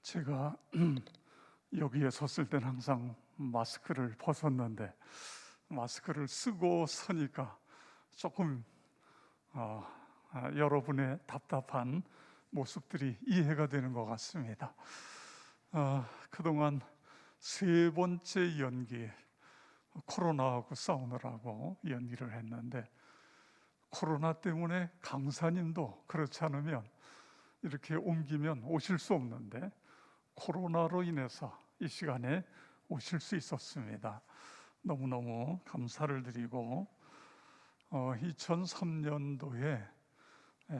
제가 여기에 섰을 때는 항상 마스크를 벗었는데 마스크를 쓰고 서니까 조금 여러분의 답답한 모습들이 이해가 되는 것 같습니다. 그동안 세 번째 연기, 코로나하고 싸우느라고 연기를 했는데, 코로나 때문에 강사님도 그렇지 않으면 이렇게 옮기면 오실 수 없는데 코로나로 인해서 이 시간에 오실 수 있었습니다. 너무너무 감사를 드리고 2003년도에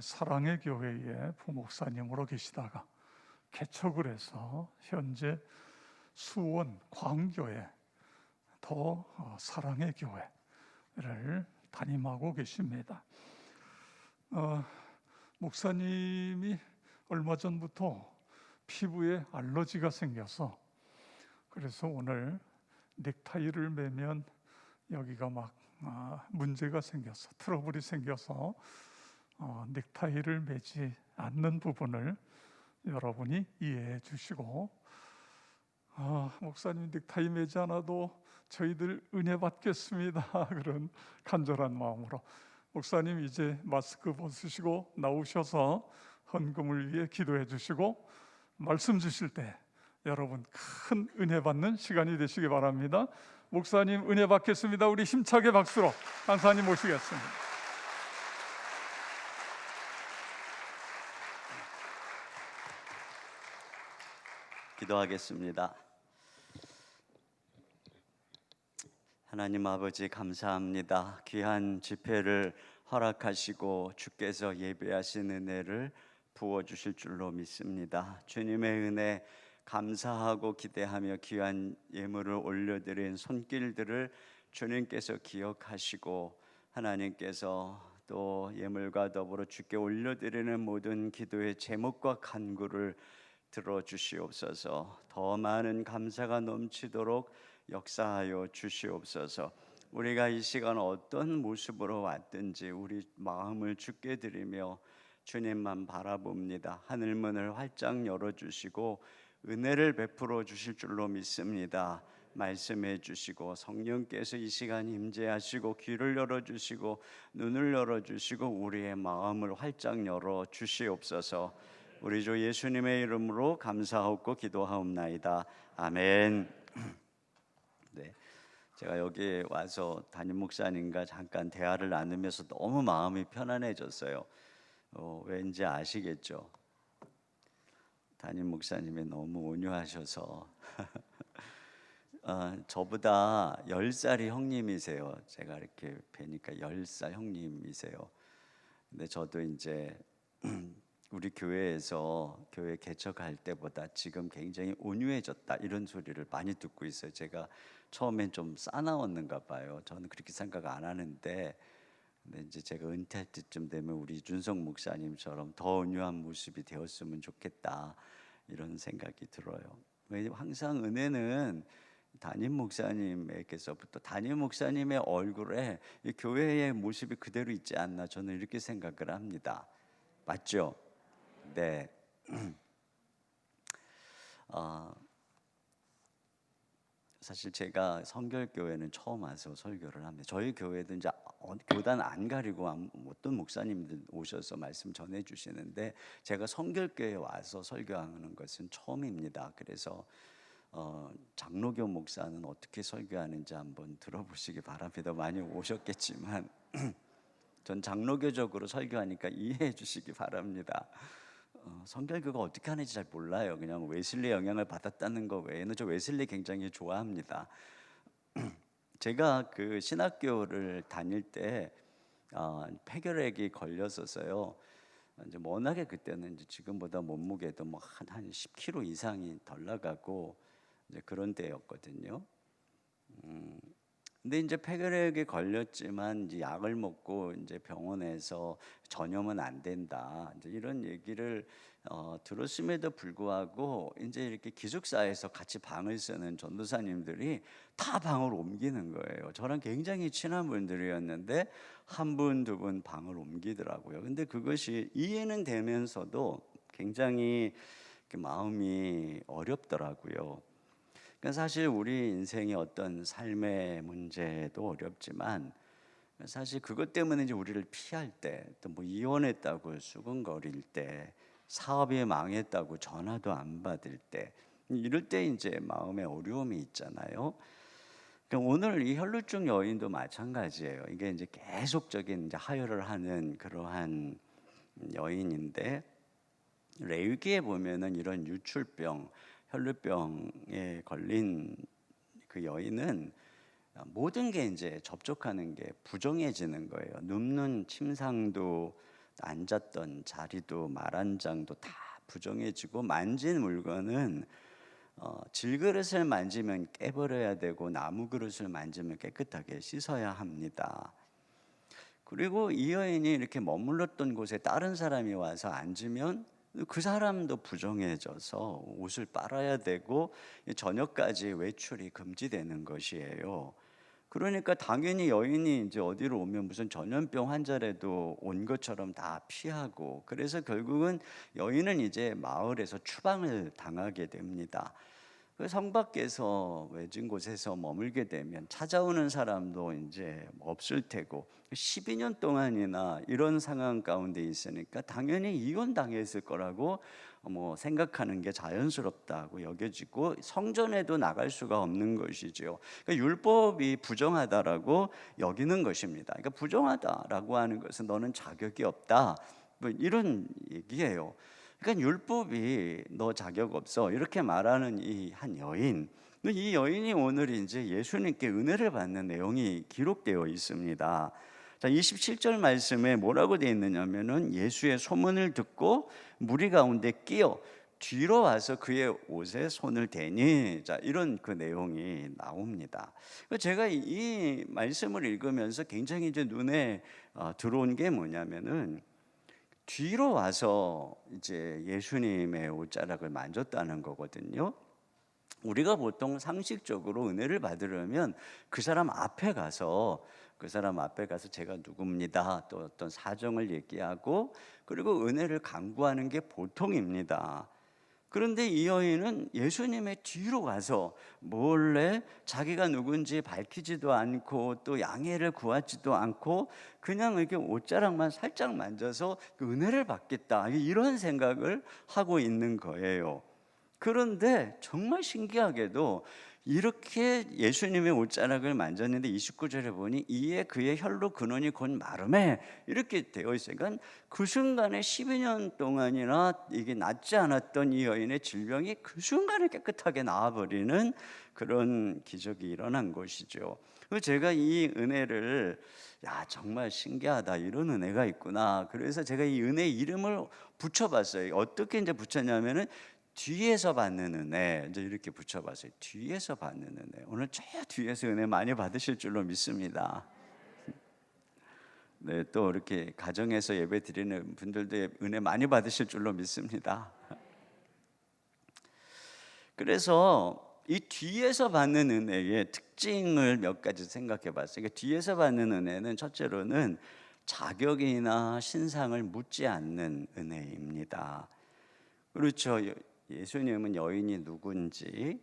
사랑의 교회에 부목사님으로 계시다가 개척을 해서 현재 수원 광교에 더 사랑의 교회를 담임하고 계십니다. 목사님이 얼마 전부터 피부에 알러지가 생겨서, 그래서 오늘 넥타이를 매면 여기가 막 문제가 생겨서, 트러블이 생겨서 넥타이를 매지 않는 부분을 여러분이 이해해 주시고, 목사님 넥타이 매지 않아도 저희들 은혜 받겠습니다 그런 간절한 마음으로, 목사님 이제 마스크 벗으시고 나오셔서 헌금을 위해 기도해 주시고 말씀 주실 때 여러분 큰 은혜 받는 시간이 되시기 바랍니다. 목사님 은혜 받겠습니다. 우리 힘차게 박수로 강사님 모시겠습니다. 기도하겠습니다. 하나님 아버지 감사합니다. 귀한 집회를 허락하시고 주께서 예배하신 은혜를 부어주실 줄로 믿습니다. 주님의 은혜 감사하고 기대하며 귀한 예물을 올려드린 손길들을 주님께서 기억하시고, 하나님께서 또 예물과 더불어 주께 올려드리는 모든 기도의 제목과 간구를 들어주시옵소서. 더 많은 감사가 넘치도록 역사하여 주시옵소서. 우리가 이 시간 어떤 모습으로 왔든지 우리 마음을 주께 드리며 주님만 바라봅니다. 하늘문을 활짝 열어주시고 은혜를 베풀어 주실 줄로 믿습니다. 말씀해 주시고 성령께서 이 시간 임재하시고 귀를 열어주시고 눈을 열어주시고 우리의 마음을 활짝 열어 주시옵소서. 우리 주 예수님의 이름으로 감사하고 기도하옵나이다. 아멘. 네, 제가 여기 와서 담임 목사님과 잠깐 대화를 나누면서 너무 마음이 편안해졌어요. 왠지 아시겠죠? 담임 목사님이 너무 온유하셔서 저보다 10살이 형님이세요. 제가 이렇게 뵈니까 10살 형님이세요. 근데 저도 이제 우리 교회에서 교회 개척할 때보다 지금 굉장히 온유해졌다 이런 소리를 많이 듣고 있어요. 제가 처음엔 좀 싸나웠는가 봐요. 저는 그렇게 생각 안 하는데, 근데 이제 제가 은퇴할 때쯤 되면 우리 준성 목사님처럼 더 온유한 모습이 되었으면 좋겠다 이런 생각이 들어요. 항상 은혜는 담임 목사님에게서부터, 담임 목사님의 얼굴에 이 교회의 모습이 그대로 있지 않나, 저는 이렇게 생각을 합니다. 맞죠? 네. 사실 제가 성결교회는 처음 와서 설교를 합니다. 저희 교회도 이제 교단 안 가리고 어떤 목사님들 오셔서 말씀 전해 주시는데, 제가 성결교회에 와서 설교하는 것은 처음입니다. 그래서 장로교 목사는 어떻게 설교하는지 한번 들어보시기 바랍니다. 많이 오셨겠지만 전 장로교적으로 설교하니까 이해해 주시기 바랍니다. 성결교가 어떻게 하는지 잘 몰라요. 그냥 웨슬리 영향을 받았다는 거 외에는, 저 웨슬리 굉장히 좋아합니다. 제가 그 신학교를 다닐 때 폐결핵이 걸렸었어요. 이제 워낙에 그때는 이제 지금보다 몸무게도 뭐 한 10kg 이상이 덜 나가고 이제 그런 때였거든요. 근데 이제 폐결핵에 걸렸지만 이제 약을 먹고 이제 병원에서 전염은 안 된다, 이제 이런 얘기를 들었음에도 불구하고 이제 이렇게 기숙사에서 같이 방을 쓰는 전도사님들이 다 방을 옮기는 거예요. 저랑 굉장히 친한 분들이었는데 한 분, 두 분 방을 옮기더라고요. 근데 그것이 이해는 되면서도 굉장히 마음이 어렵더라고요. 그러니까 사실 우리 인생의 어떤 삶의 문제도 어렵지만 사실 그것 때문에 이제 우리를 피할 때, 또 뭐 이혼했다고 수근거릴 때, 사업이 망했다고 전화도 안 받을 때, 이럴 때 이제 마음에 어려움이 있잖아요. 그러니까 오늘 이 혈루증 여인도 마찬가지예요. 이게 이제 계속적인 이제 하혈을 하는 그러한 여인인데, 레위기에 보면은 이런 유출병, 혈루병에 걸린 그 여인은 모든 게 이제 접촉하는 게 부정해지는 거예요. 눕는 침상도, 앉았던 자리도, 말한장도 다 부정해지고, 만진 물건은 질그릇을 만지면 깨버려야 되고 나무 그릇을 만지면 깨끗하게 씻어야 합니다. 그리고 이 여인이 이렇게 머물렀던 곳에 다른 사람이 와서 앉으면 그 사람도 부정해져서 옷을 빨아야 되고 저녁까지 외출이 금지되는 것이에요. 그러니까 당연히 여인이 이제 어디로 오면 무슨 전염병 환자라도 온 것처럼 다 피하고, 그래서 결국은 여인은 이제 마을에서 추방을 당하게 됩니다. 그 성 밖에서 외진 곳에서 머물게 되면 찾아오는 사람도 이제 없을 테고, 12년 동안이나 이런 상황 가운데 있으니까 당연히 이혼당했을 거라고 뭐 생각하는 게 자연스럽다고 여겨지고, 성전에도 나갈 수가 없는 것이죠. 그러니까 율법이 부정하다라고 여기는 것입니다. 그러니까 부정하다라고 하는 것은 너는 자격이 없다, 뭐 이런 얘기예요. 그러니까 율법이 너 자격 없어 이렇게 말하는 이 한 여인, 이 여인이 오늘 이제 예수님께 은혜를 받는 내용이 기록되어 있습니다. 자, 27절 말씀에 뭐라고 되어 있느냐면은 예수의 소문을 듣고 무리 가운데 끼어 뒤로 와서 그의 옷에 손을 대니, 자, 이런 그 내용이 나옵니다. 제가 이 말씀을 읽으면서 굉장히 이제 눈에 들어온 게 뭐냐면은, 뒤로 와서 이제 예수님의 옷자락을 만졌다는 거거든요. 우리가 보통 상식적으로 은혜를 받으려면 그 사람 앞에 가서 제가 누굽니다, 또 어떤 사정을 얘기하고 그리고 은혜를 간구하는 게 보통입니다. 그런데 이 여인은 예수님의 뒤로 가서 몰래 자기가 누군지 밝히지도 않고 또 양해를 구하지도 않고 그냥 이렇게 옷자락만 살짝 만져서 은혜를 받겠다, 이런 생각을 하고 있는 거예요. 그런데 정말 신기하게도 이렇게 예수님의 옷자락을 만졌는데 29절에 보니 이에 그의 혈로 근원이 곧 마름에, 이렇게 되어 있어요. 그러니까 그 순간에 12년 동안이나 이게 낫지 않았던 이 여인의 질병이 그 순간에 깨끗하게 나아버리는 그런 기적이 일어난 것이죠. 그래서 제가 이 은혜를, 야, 정말 신기하다, 이런 은혜가 있구나. 그래서 제가 이 은혜 이름을 붙여봤어요. 어떻게 이제 붙였냐면은 뒤에서 받는 은혜, 이제 이렇게 붙여봤어요. 뒤에서 받는 은혜. 오늘 저 뒤에서 은혜 많이 받으실 줄로 믿습니다. 네, 또 이렇게 가정에서 예배 드리는 분들도 은혜 많이 받으실 줄로 믿습니다. 그래서 이 뒤에서 받는 은혜의 특징을 몇 가지 생각해 봤어요. 그러니까 뒤에서 받는 은혜는 첫째로는 자격이나 신상을 묻지 않는 은혜입니다. 그렇죠. 예수님은 여인이 누군지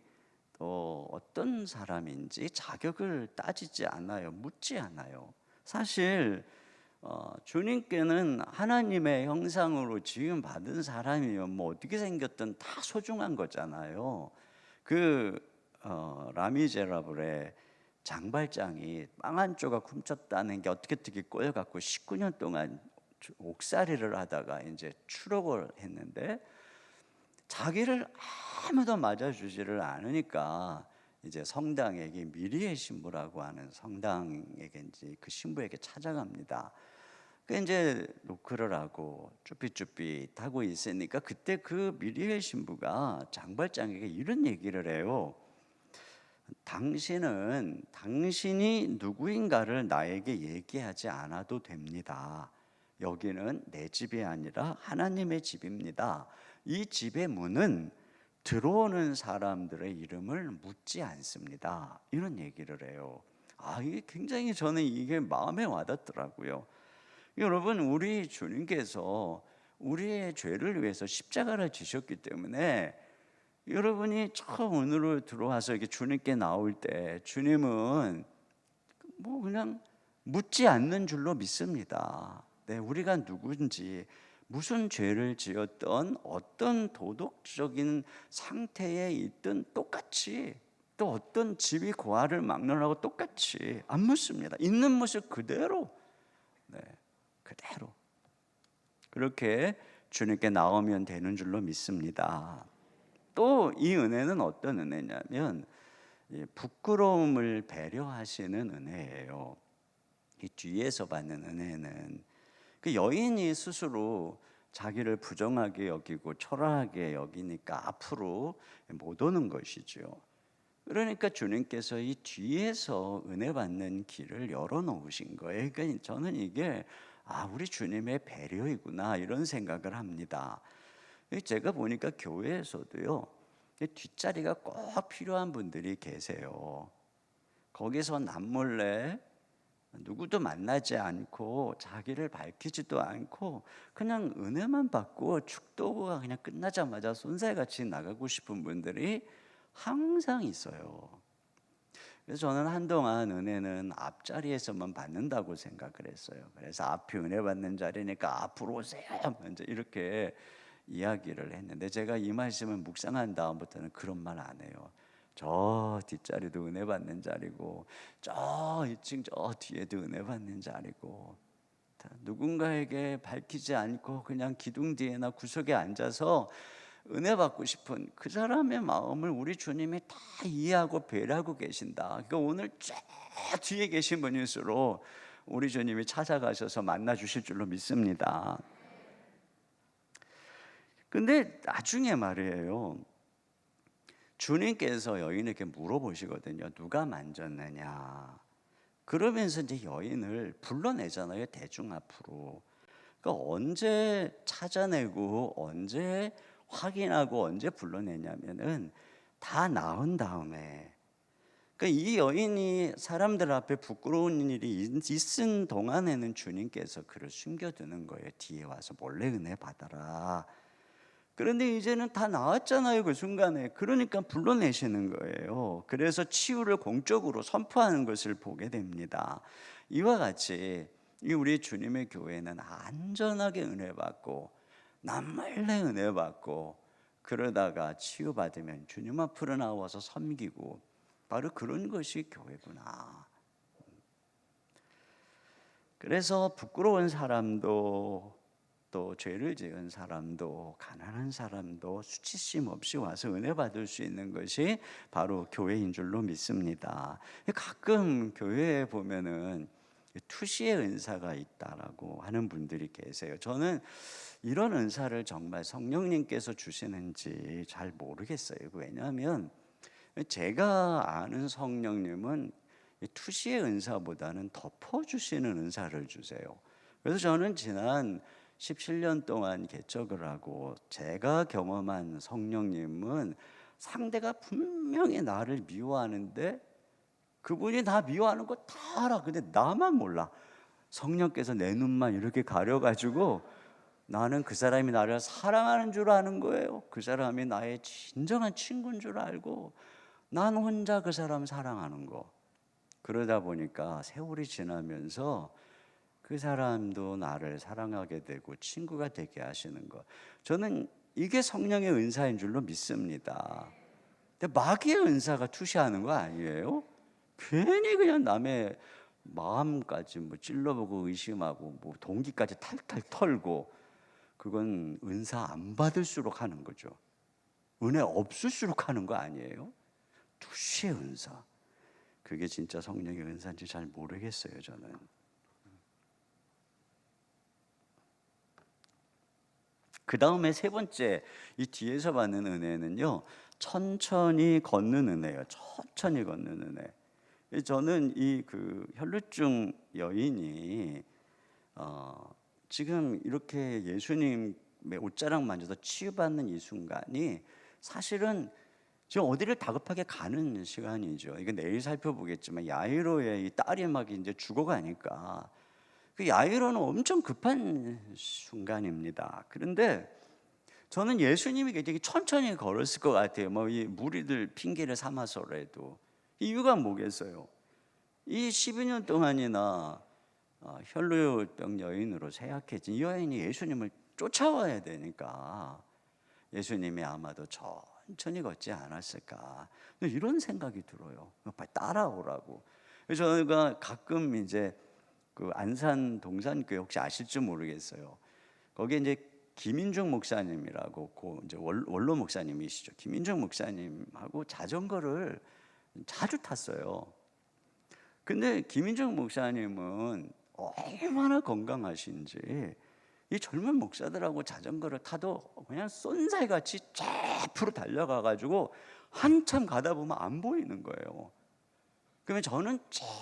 또 어떤 사람인지 자격을 따지지 않아요. 묻지 않아요. 사실 주님께는 하나님의 형상으로 지음 받은 사람이면 뭐 어떻게 생겼든 다 소중한 거잖아요. 라미제라블의 장발장이 빵 한 조각 훔쳤다는 게 어떻게 꼬여갖고 19년 동안 옥살이를 하다가 이제 추록을 했는데, 자기를 아무도 맞아주지를 않으니까 이제 성당에게 미리의 신부라고 하는 성당에게 이제 그 신부에게 찾아갑니다. 그 이제 노크를 하고 쭈삣쭈삣 하고 있으니까 그때 그 미리의 신부가 장발장에게 이런 얘기를 해요. 당신이 누구인가를 나에게 얘기하지 않아도 됩니다. 여기는 내 집이 아니라 하나님의 집입니다. 이 집의 문은 들어오는 사람들의 이름을 묻지 않습니다. 이런 얘기를 해요. 이게 굉장히 저는 이게 마음에 와닿더라고요. 여러분, 우리 주님께서 우리의 죄를 위해서 십자가를 지셨기 때문에 여러분이 처음 은으로 들어와서 이렇게 주님께 나올 때 주님은 뭐 그냥 묻지 않는 줄로 믿습니다. 네, 우리가 누군지, 무슨 죄를 지었던 어떤 도덕적인 상태에 있든 똑같이, 또 어떤 지위 고하를 막론하고 똑같이 안 묻습니다. 있는 모습 그대로, 네, 그대로 그렇게 주님께 나오면 되는 줄로 믿습니다. 또 이 은혜는 어떤 은혜냐면 부끄러움을 배려하시는 은혜예요. 이 뒤에서 받는 은혜는 그 여인이 스스로 자기를 부정하게 여기고 초라하게 여기니까 앞으로 못 오는 것이죠. 그러니까 주님께서 이 뒤에서 은혜 받는 길을 열어놓으신 거예요. 그러니까 저는 이게 우리 주님의 배려이구나 이런 생각을 합니다. 제가 보니까 교회에서도요, 뒷자리가 꼭 필요한 분들이 계세요. 거기서 남몰래 누구도 만나지 않고 자기를 밝히지도 않고 그냥 은혜만 받고 축도가 그냥 끝나자마자 손살같이 나가고 싶은 분들이 항상 있어요. 그래서 저는 한동안 은혜는 앞자리에서만 받는다고 생각을 했어요. 그래서 앞이 은혜 받는 자리니까 앞으로 오세요 먼저 이렇게 이야기를 했는데, 제가 이 말씀을 묵상한 다음부터는 그런 말 안 해요. 저 뒷자리도 은혜 받는 자리고 저 2층 저 뒤에도 은혜 받는 자리고, 누군가에게 밝히지 않고 그냥 기둥 뒤에나 구석에 앉아서 은혜 받고 싶은 그 사람의 마음을 우리 주님이 다 이해하고 배려하고 계신다. 그러니까 오늘 저 뒤에 계신 분일수록 우리 주님이 찾아가셔서 만나 주실 줄로 믿습니다. 근데 나중에 말이에요, 주님께서 여인에게 물어보시거든요. 누가 만졌느냐. 그러면서 이제 여인을 불러내잖아요, 대중 앞으로. 그러니까 언제 찾아내고 언제 확인하고 언제 불러내냐면은 다 나은 다음에. 그러니까 이 여인이 사람들 앞에 부끄러운 일이 있은 동안에는 주님께서 그를 숨겨두는 거예요. 뒤에 와서 몰래 은혜 받아라. 그런데 이제는 다 나왔잖아요, 그 순간에. 그러니까 불러내시는 거예요. 그래서 치유를 공적으로 선포하는 것을 보게 됩니다. 이와 같이 우리 주님의 교회는 안전하게 은혜 받고 남몰래 은혜 받고 그러다가 치유받으면 주님 앞으로 나와서 섬기고, 바로 그런 것이 교회구나. 그래서 부끄러운 사람도 또 죄를 지은 사람도 가난한 사람도 수치심 없이 와서 은혜 받을 수 있는 것이 바로 교회인 줄로 믿습니다. 가끔 교회에 보면은 투시의 은사가 있다라고 하는 분들이 계세요. 저는 이런 은사를 정말 성령님께서 주시는지 잘 모르겠어요. 왜냐하면 제가 아는 성령님은 투시의 은사보다는 덮어주시는 은사를 주세요. 그래서 저는 지난 17년 동안 개척을 하고 제가 경험한 성령님은 상대가 분명히 나를 미워하는데 그분이 나 미워하는 거 다 알아. 근데 나만 몰라. 성령께서 내 눈만 이렇게 가려가지고 나는 그 사람이 나를 사랑하는 줄 아는 거예요. 그 사람이 나의 진정한 친구인 줄 알고 난 혼자 그 사람 사랑하는 거. 그러다 보니까 세월이 지나면서 그 사람도 나를 사랑하게 되고 친구가 되게 하시는 것, 저는 이게 성령의 은사인 줄로 믿습니다. 근데 마귀의 은사가 투시하는 거 아니에요? 괜히 그냥 남의 마음까지 뭐 찔러보고 의심하고 뭐 동기까지 탈탈 털고, 그건 은사 안 받을수록 하는 거죠. 은혜 없을수록 하는 거 아니에요? 투시의 은사, 그게 진짜 성령의 은사인지 잘 모르겠어요, 저는. 그 다음에 세 번째, 이 뒤에서 받는 은혜는요, 천천히 걷는 은혜예요. 천천히 걷는 은혜. 저는 이 그 혈루증 여인이 지금 이렇게 예수님의 옷자락 만져서 치유받는 이 순간이 사실은 지금 어디를 다급하게 가는 시간이죠. 이거 내일 살펴보겠지만 야이로의 이 딸이 막 이제 죽어가니까 그 야이로는 엄청 급한 순간입니다. 그런데 저는 예수님이 굉장히 천천히 걸었을 것 같아요. 뭐 이 무리들 핑계를 삼아서라도. 이유가 뭐겠어요? 이 12년 동안이나 혈루병 여인으로 세약해진 이 여인이 예수님을 쫓아와야 되니까 예수님이 아마도 천천히 걷지 않았을까, 이런 생각이 들어요. 빨리 따라오라고. 그래서 저희가 가끔 이제 그 안산 동산교회 혹시 아실지 모르겠어요. 거기에 이제 김인중 목사님이라고 이제 원로 목사님이시죠. 김인중 목사님하고 자전거를 자주 탔어요. 근데 김인중 목사님은 얼마나 건강하신지 이 젊은 목사들하고 자전거를 타도 그냥 쏜살같이 쫙 앞으로 달려가가지고 한참 가다 보면 안 보이는 거예요. 그러면 저는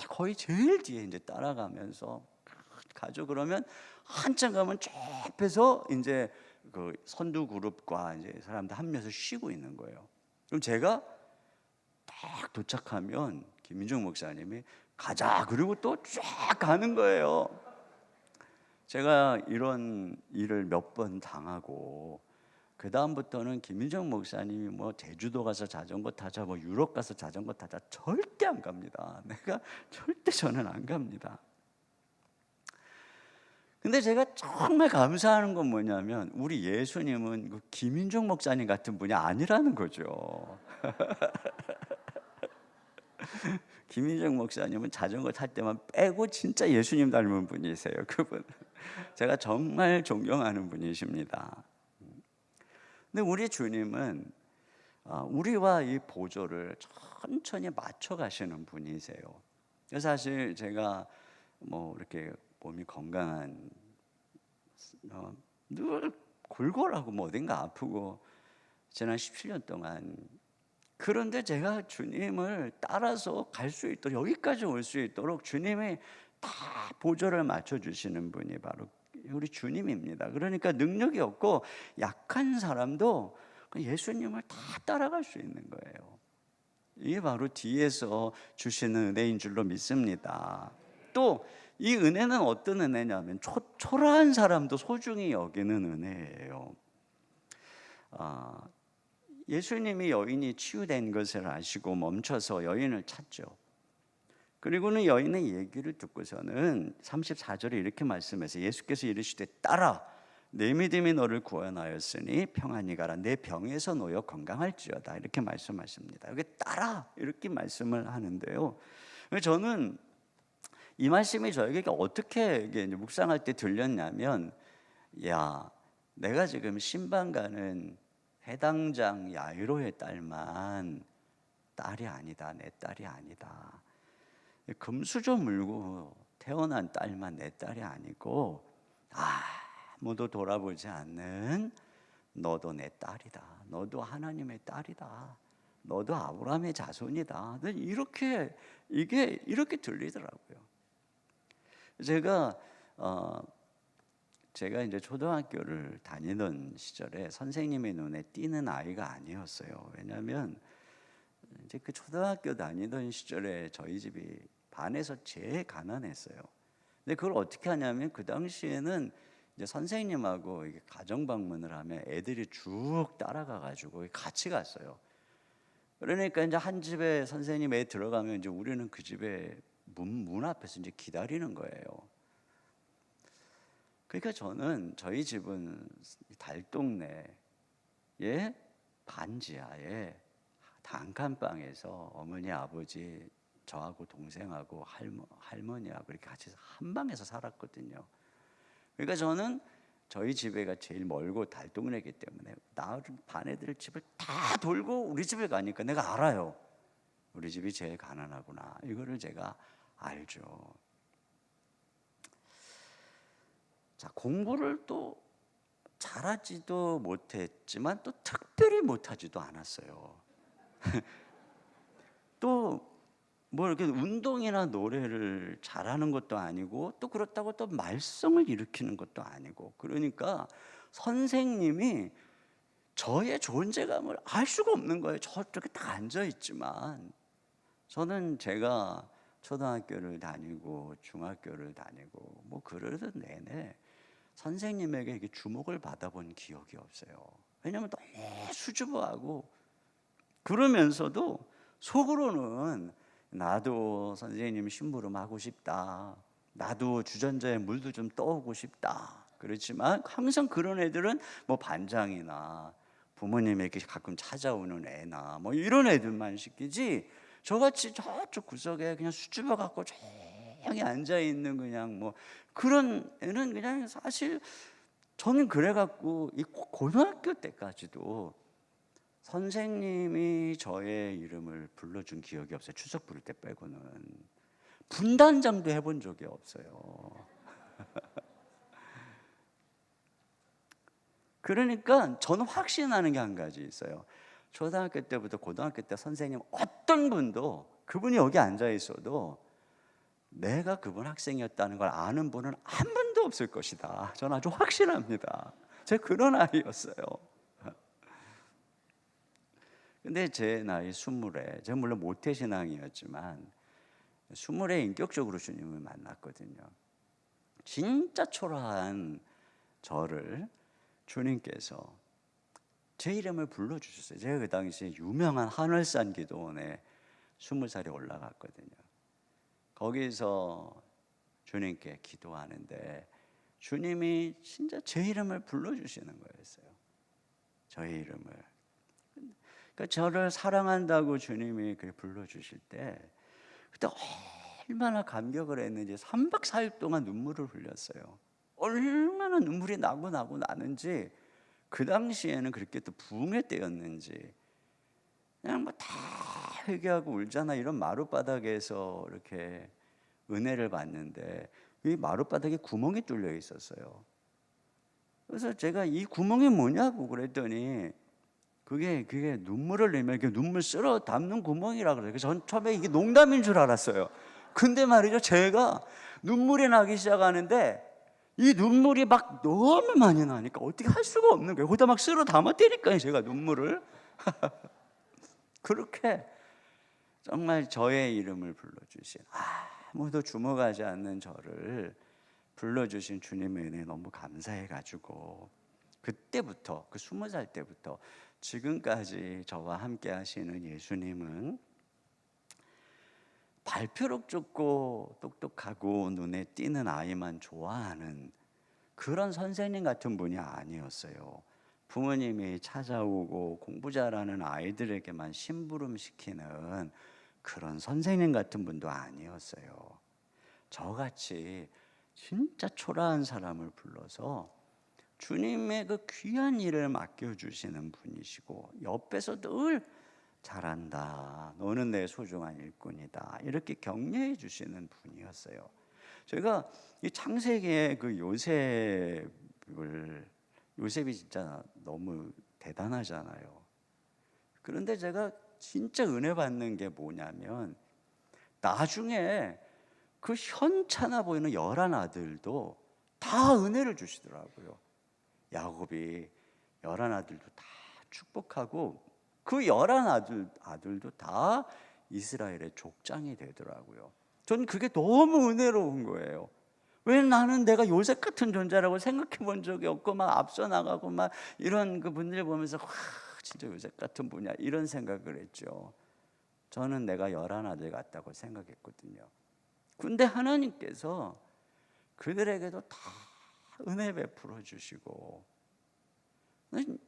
거의 제일 뒤에 이제 따라가면서 가죠. 그러면 한참 가면 쫙 앞에서 이제 그 선두 그룹과 이제 사람들 합류해서 쉬고 있는 거예요. 그럼 제가 딱 도착하면 김인중 목사님이 가자, 그리고 또 쫙 가는 거예요. 제가 이런 일을 몇 번 당하고 그 다음부터는 김인정 목사님이 뭐 제주도 가서 자전거 타자, 뭐 유럽 가서 자전거 타자 절대 안 갑니다. 절대 저는 안 갑니다. 근데 제가 정말 감사하는 건 뭐냐면 우리 예수님은 그 김인정 목사님 같은 분이 아니라는 거죠. 김인정 목사님은 자전거 탈 때만 빼고 진짜 예수님 닮은 분이세요. 그분 제가 정말 존경하는 분이십니다. 근데 우리 주님은 우리와 이 보조를 천천히 맞춰 가시는 분이세요. 사실 제가 뭐 이렇게 몸이 건강한 늘 골골하고 뭐 어딘가 아프고 지난 17년 동안, 그런데 제가 주님을 따라서 갈 수 있도록, 여기까지 올 수 있도록 주님이 다 보조를 맞춰주시는 분이 바로 우리 주님입니다. 그러니까 능력이 없고 약한 사람도 예수님을 다 따라갈 수 있는 거예요. 이게 바로 뒤에서 주시는 은혜인 줄로 믿습니다. 또 이 은혜는 어떤 은혜냐면 초라한 사람도 소중히 여기는 은혜예요. 예수님이 여인이 치유된 것을 아시고 멈춰서 여인을 찾죠. 그리고는 여인의 얘기를 듣고서는 34절에 이렇게 말씀해서 예수께서 이르시되 따라 내 믿음이 너를 구원하였으니 평안히 가라, 내 병에서 놓여 건강할지어다, 이렇게 말씀하십니다. 여기 따라 이렇게 말씀을 하는데요, 저는 이 말씀이 저에게 어떻게 묵상할 때 들렸냐면, 야, 내가 지금 신방 가는 해당장 야이로의 딸만 딸이 아니다, 내 딸이 아니다. 금수저 물고 태어난 딸만 내 딸이 아니고 아무도 돌아보지 않는 너도 내 딸이다. 너도 하나님의 딸이다. 너도 아브라함의 자손이다. 이게 이렇게 들리더라고요. 제가 이제 초등학교를 다니던 시절에 선생님의 눈에 띄는 아이가 아니었어요. 왜냐하면 이제 그 초등학교 다니던 시절에 저희 집이 반에서 제일 가난했어요. 근데 그걸 어떻게 하냐면 그 당시에는 이제 선생님하고 이게 가정 방문을 하면 애들이 쭉 따라가 가지고 같이 갔어요. 그러니까 이제 한 집에 선생님 애 들어가면 이제 우리는 그 집에 문 앞에서 이제 기다리는 거예요. 그러니까 저희 집은 달동네에 반지하에 단칸방에서 어머니, 아버지, 저하고 동생하고 할머니하고 이렇게 같이 한 방에서 살았거든요. 그러니까 저는 저희 집에가 제일 멀고 달동네이기 때문에 반 애들 집을 다 돌고 우리 집에 가니까 내가 알아요. 우리 집이 제일 가난하구나. 이거를 제가 알죠. 자, 공부를 또 잘하지도 못했지만 또 특별히 못하지도 않았어요. 또 뭐 이렇게 운동이나 노래를 잘하는 것도 아니고 또 그렇다고 또 말썽을 일으키는 것도 아니고, 그러니까 선생님이 저의 존재감을 알 수가 없는 거예요. 저렇게 딱 앉아 있지만 저는 제가 초등학교를 다니고 중학교를 다니고 뭐 그러던 내내 선생님에게 이게 주목을 받아본 기억이 없어요. 왜냐하면 너무 수줍어하고 그러면서도 속으로는 나도 선생님 심부름 하고 싶다. 나도 주전자에 물도 좀 떠오고 싶다. 그렇지만 항상 그런 애들은 뭐 반장이나 부모님에게 가끔 찾아오는 애나 뭐 이런 애들만 시키지, 저같이 저쪽 구석에 그냥 수줍어 갖고 조용히 앉아 있는 그냥 뭐 그런 애는 그냥 사실 저는 그래 갖고 이 고등학교 때까지도 선생님이 저의 이름을 불러준 기억이 없어요. 추석 부를 때 빼고는. 분단장도 해본 적이 없어요. 그러니까 저는 확신하는 게 한 가지 있어요. 초등학교 때부터 고등학교 때 선생님 어떤 분도, 그분이 여기 앉아 있어도 내가 그분 학생이었다는 걸 아는 분은 한 분도 없을 것이다. 저는 아주 확신합니다. 제가 그런 아이였어요. 근데 제 나이 20에, 제가 물론 모태신앙이었지만 20에 인격적으로 주님을 만났거든요. 진짜 초라한 저를 주님께서 제 이름을 불러주셨어요. 제가 그 당시에 유명한 하늘산 기도원에 20살에 올라갔거든요. 거기서 주님께 기도하는데 주님이 진짜 제 이름을 불러주시는 거였어요. 저의 이름을. 그러니까 저를 사랑한다고 주님이 그렇게 불러주실 때 그때 얼마나 감격을 했는지 3박 4일 동안 눈물을 흘렸어요. 얼마나 눈물이 나고 나는지, 그 당시에는 그렇게 또 부흥의 때였는지 그냥 뭐 다 회개하고 울잖아 이런 마룻바닥에서 이렇게 은혜를 받는데 이 마룻바닥에 구멍이 뚫려 있었어요. 그래서 제가 이 구멍이 뭐냐고 그랬더니 그게 눈물을 내면 이렇게 눈물 쓸어 담는 구멍이라 그래요. 그래서 전 처음에 이게 농담인 줄 알았어요. 근데 말이죠, 제가 눈물이 나기 시작하는데 이 눈물이 막 너무 많이 나니까 어떻게 할 수가 없는 거예요. 거기다 막 쓸어 담았다니까요, 제가 눈물을. 그렇게 정말 저의 이름을 불러주신, 아무도 주목하지 않는 저를 불러주신 주님의 은혜에 너무 감사해가지고 그때부터, 그 20살 때부터 지금까지 저와 함께 하시는 예수님은 발표력 좋고 똑똑하고 눈에 띄는 아이만 좋아하는 그런 선생님 같은 분이 아니었어요. 부모님이 찾아오고 공부 잘하는 아이들에게만 심부름시키는 그런 선생님 같은 분도 아니었어요. 저같이 진짜 초라한 사람을 불러서 주님의 그 귀한 일을 맡겨주시는 분이시고 옆에서 늘 잘한다, 너는 내 소중한 일꾼이다, 이렇게 격려해 주시는 분이었어요. 제가 이 창세기의 그 요셉이 진짜 너무 대단하잖아요. 그런데 제가 진짜 은혜 받는 게 뭐냐면 나중에 그 현찮아 보이는 11 아들도 다 은혜를 주시더라고요. 야곱이 11 아들도 다 축복하고 그 11 아들도 다 이스라엘의 족장이 되더라고요. 전 그게 너무 은혜로운 거예요. 왜 나는 내가 요셉 같은 존재라고 생각해 본 적이 없고 막 앞서 나가고 막 이런 그 분들 보면서 와, 진짜 요셉 같은 분이야 이런 생각을 했죠. 저는 내가 11 아들 같다고 생각했거든요. 근데 하나님께서 그들에게도 다 은혜 베풀어 주시고,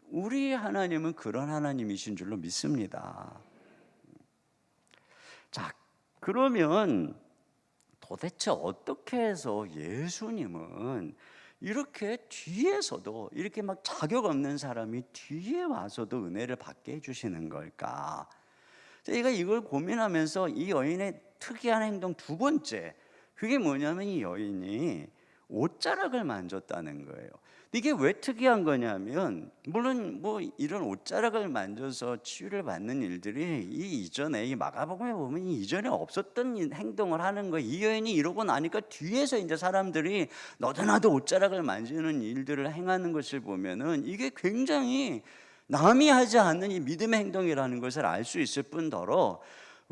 우리 하나님은 그런 하나님이신 줄로 믿습니다. 자, 그러면 도대체 어떻게 해서 예수님은 이렇게 뒤에서도, 이렇게 막 자격 없는 사람이 뒤에 와서도 은혜를 받게 해주시는 걸까? 제가 이걸 고민하면서 이 여인의 특이한 행동 두 번째, 그게 뭐냐면 이 여인이 옷자락을 만졌다는 거예요. 이게 왜 특이한 거냐면, 물론 뭐 이런 옷자락을 만져서 치유를 받는 일들이 이 이전에, 이 마가복음에 보면 이 이전에 없었던 행동을 하는 거예요. 이 여인이 이러고 나니까 뒤에서 이제 사람들이 너도 나도 옷자락을 만지는 일들을 행하는 것을 보면은 이게 굉장히 남이 하지 않는 이 믿음의 행동이라는 것을 알 수 있을 뿐더러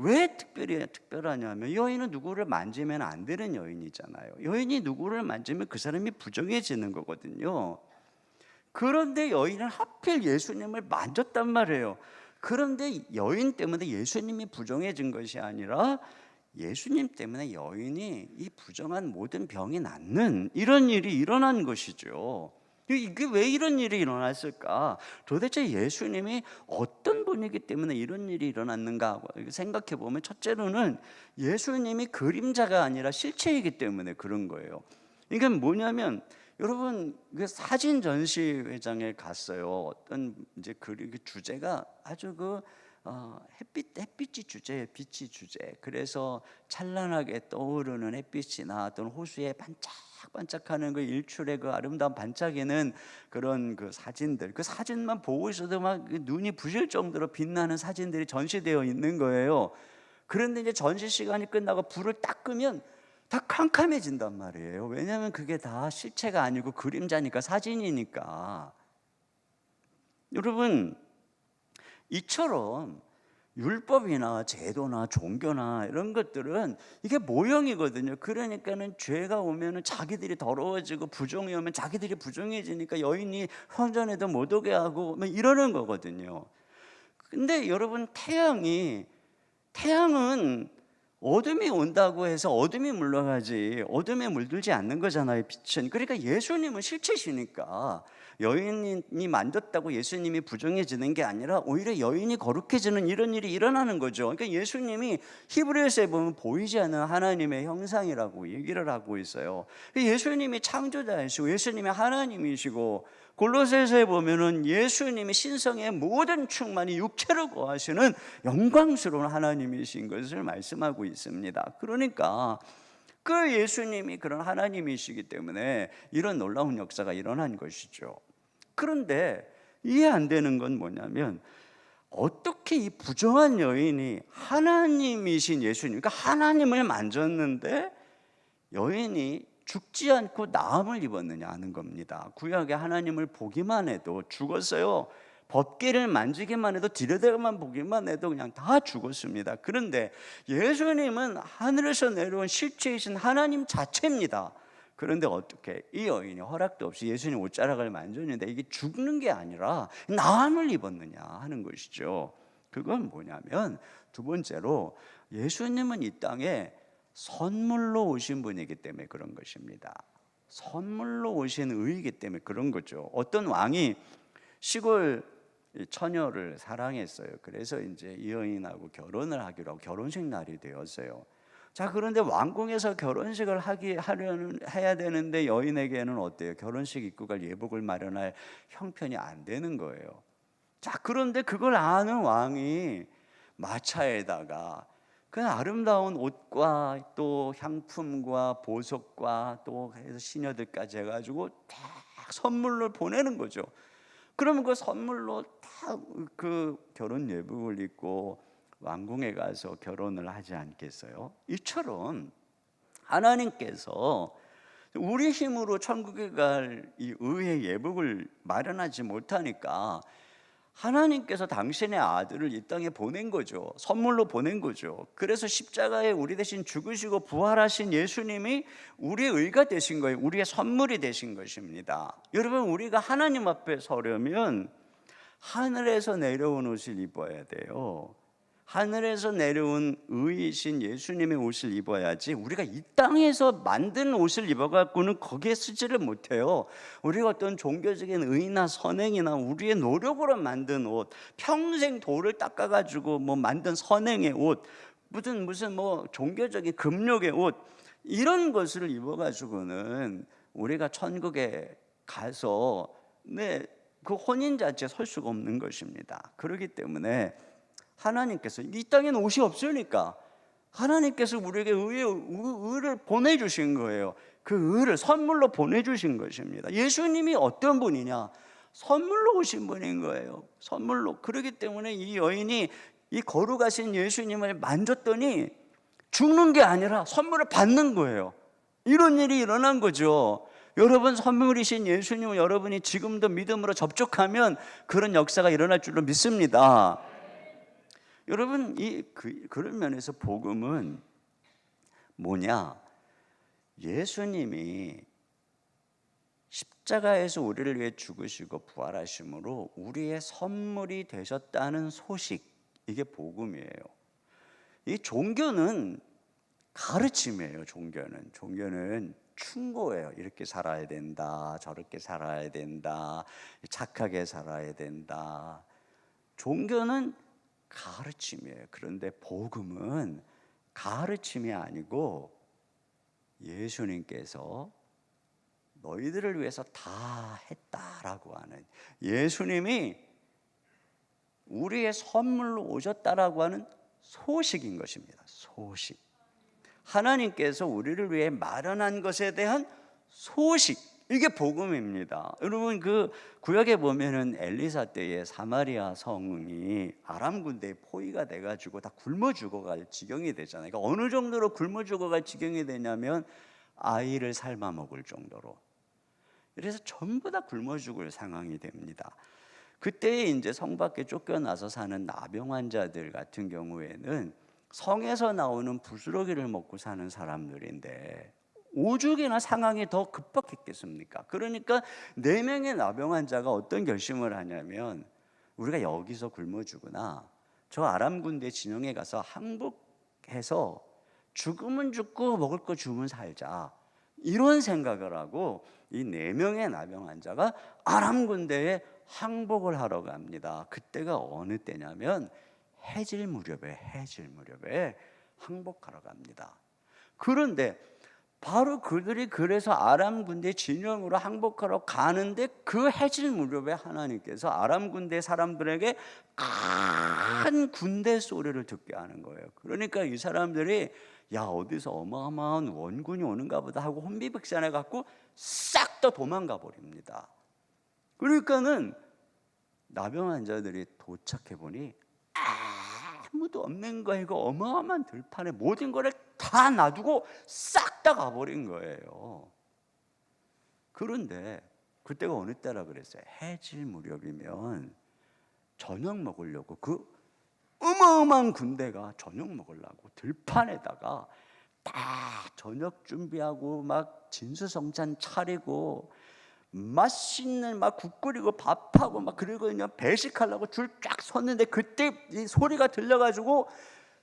왜 특별하냐면 여인은 누구를 만지면 안 되는 여인이잖아요. 여인이 누구를 만지면 그 사람이 부정해지는 거거든요. 그런데 여인은 하필 예수님을 만졌단 말이에요. 그런데 여인 때문에 예수님이 부정해진 것이 아니라 예수님 때문에 여인이 이 부정한 모든 병이 낫는 이런 일이 일어난 것이죠. 이게 왜 이런 일이 일어났을까? 도대체 예수님이 어떤 분이기 때문에 이런 일이 일어났는가 생각해 보면, 첫째로는 예수님이 그림자가 아니라 실체이기 때문에 그런 거예요. 이게 뭐냐면, 여러분 그 사진 전시회장에 갔어요. 어떤 이제 그 주제가 아주 햇빛이 주제예요. 빛이 주제. 그래서 찬란하게 떠오르는 햇빛이나 또는 호수에 반짝반짝하는 그 일출의 그 아름다운 반짝이는 그런 그 사진들, 그 사진만 보고 있어도 막 눈이 부실 정도로 빛나는 사진들이 전시되어 있는 거예요. 그런데 이제 전시 시간이 끝나고 불을 딱 끄면 다 캄캄해진단 말이에요. 왜냐하면 그게 다 실체가 아니고 그림자니까, 사진이니까. 여러분, 이처럼 율법이나 제도나 종교나 이런 것들은 이게 모형이거든요. 그러니까는 죄가 오면은 자기들이 더러워지고, 부정이 오면 자기들이 부정해지니까 여인이 혼전에도 못 오게 하고 뭐 이러는 거거든요. 근데 여러분, 태양은 어둠이 온다고 해서 어둠이 물러가지 어둠에 물들지 않는 거잖아요, 빛은. 그러니까 예수님은 실체시니까 여인이 만졌다고 예수님이 부정해지는 게 아니라 오히려 여인이 거룩해지는 이런 일이 일어나는 거죠. 그러니까 예수님이 히브리서에 보면 보이지 않는 하나님의 형상이라고 얘기를 하고 있어요. 예수님이 창조자이시고 예수님이 하나님이시고, 골로새서에 보면은 예수님이 신성의 모든 충만이 육체로 거하시는 영광스러운 하나님이신 것을 말씀하고 있습니다. 그러니까 그 예수님이 그런 하나님이시기 때문에 이런 놀라운 역사가 일어난 것이죠. 그런데 이해 안 되는 건 뭐냐면, 어떻게 이 부정한 여인이 하나님이신 예수님, 그러니까 하나님을 만졌는데 여인이 죽지 않고 나음을 입었느냐 하는 겁니다. 구약에 하나님을 보기만 해도 죽었어요. 법궤를 만지기만 해도, 들여다만 보기만 해도 그냥 다 죽었습니다. 그런데 예수님은 하늘에서 내려온 실체이신 하나님 자체입니다. 그런데 어떻게 이 여인이 허락도 없이 예수님 옷자락을 만졌는데 이게 죽는 게 아니라 나음을 입었느냐 하는 것이죠. 그건 뭐냐면, 두 번째로 예수님은 이 땅에 선물로 오신 분이기 때문에 그런 것입니다. 선물로 오신 의이기 때문에 그런 거죠. 어떤 왕이 시골 처녀를 사랑했어요. 그래서 이제 이 여인하고 결혼을 하기로 하고 결혼식 날이 되었어요. 자, 그런데 왕궁에서 결혼식을 해야 되는데 여인에게는 어때요? 결혼식 입고 갈 예복을 마련할 형편이 안 되는 거예요. 자, 그런데 그걸 아는 왕이 마차에다가 그 아름다운 옷과 또 향품과 보석과 또 해서 시녀들까지 해가지고 딱 선물로 보내는 거죠. 그러면 그 선물로 다 그 결혼 예복을 입고 왕궁에 가서 결혼을 하지 않겠어요? 이처럼 하나님께서 우리 힘으로 천국에 갈 이 의의 예복을 마련하지 못하니까 하나님께서 당신의 아들을 이 땅에 보낸 거죠. 선물로 보낸 거죠. 그래서 십자가에 우리 대신 죽으시고 부활하신 예수님이 우리의 의가 되신 거예요. 우리의 선물이 되신 것입니다. 여러분, 우리가 하나님 앞에 서려면 하늘에서 내려온 옷을 입어야 돼요. 하늘에서 내려온 의이신 예수님의 옷을 입어야지, 우리가 이 땅에서 만든 옷을 입어갖고는 거기에 쓰지를 못해요. 우리가 어떤 종교적인 의나 선행이나 우리의 노력으로 만든 옷, 평생 돌을 닦아가지고 뭐 만든 선행의 옷, 무슨 뭐 종교적인 금욕의 옷, 이런 것을 입어가지고는 우리가 천국에 가서 그 혼인 자체에 설 수가 없는 것입니다. 그렇기 때문에 하나님께서, 이 땅에는 옷이 없으니까 하나님께서 우리에게 의를 보내주신 거예요. 그 의를 선물로 보내주신 것입니다. 예수님이 어떤 분이냐? 선물로 오신 분인 거예요. 선물로. 그렇기 때문에 이 여인이 이 거룩하신 예수님을 만졌더니 죽는 게 아니라 선물을 받는 거예요. 이런 일이 일어난 거죠. 여러분, 선물이신 예수님을 여러분이 지금도 믿음으로 접촉하면 그런 역사가 일어날 줄로 믿습니다. 여러분 그런 면에서 복음은 뭐냐? 예수님이 십자가에서 우리를 위해 죽으시고 부활하심으로 우리의 선물이 되셨다는 소식, 이게 복음이에요. 이 종교는 가르침이에요. 종교는 충고예요. 이렇게 살아야 된다, 저렇게 살아야 된다, 착하게 살아야 된다. 종교는 가르침이에요. 그런데 복음은 가르침이 아니고 예수님께서 너희들을 위해서 다 했다라고 하는, 예수님이 우리의 선물로 오셨다라고 하는 소식인 것입니다. 소식. 하나님께서 우리를 위해 마련한 것에 대한 소식, 이게 복음입니다. 여러분 그 구약에 보면은 엘리사 때에 사마리아 성이 아람 군대의 포위가 돼가지고 다 굶어 죽어갈 지경이 되잖아요. 그러니까 어느 정도로 굶어 죽어갈 지경이 되냐면 아이를 삶아 먹을 정도로. 그래서 전부 다 굶어 죽을 상황이 됩니다. 그때 이제 성 밖에 쫓겨나서 사는 나병 환자들 같은 경우에는 성에서 나오는 부스러기를 먹고 사는 사람들인데 오죽이나 상황이 더 급박했겠습니까? 그러니까 4명의 나병 환자가 어떤 결심을 하냐면, 우리가 여기서 굶어 죽으나 저 아람 군대 진영에 가서 항복해서 죽으면 죽고 먹을 거 주면 살자, 이런 생각을 하고 이 4명의 나병 환자가 아람 군대에 항복을 하러 갑니다. 그때가 어느 때냐면 해질 무렵에 항복하러 갑니다. 그런데 바로 그들이 그래서 아람 군대 진영으로 항복하러 가는데 그 해질 무렵에 하나님께서 아람 군대 사람들에게 큰 군대 소리를 듣게 하는 거예요. 그러니까 이 사람들이 야, 어디서 어마어마한 원군이 오는가 보다 하고 혼비백산해 갖고 싹 다 도망가 버립니다. 그러니까는 나병 환자들이 도착해 보니 아무도 없는 거예요. 이거 어마어마한 들판에 모든 거를 다 놔두고 싹 다 가버린 거예요. 그런데 그때가 어느 때라 그랬어요? 해질 무렵이면 저녁 먹으려고 그 어마어마한 군대가 저녁 먹으려고 들판에다가 다 저녁 준비하고 막 진수성찬 차리고 맛있는 막 국 끓이고 밥하고 막, 그리고 그냥 배식하려고 줄 쫙 섰는데 그때 이 소리가 들려가지고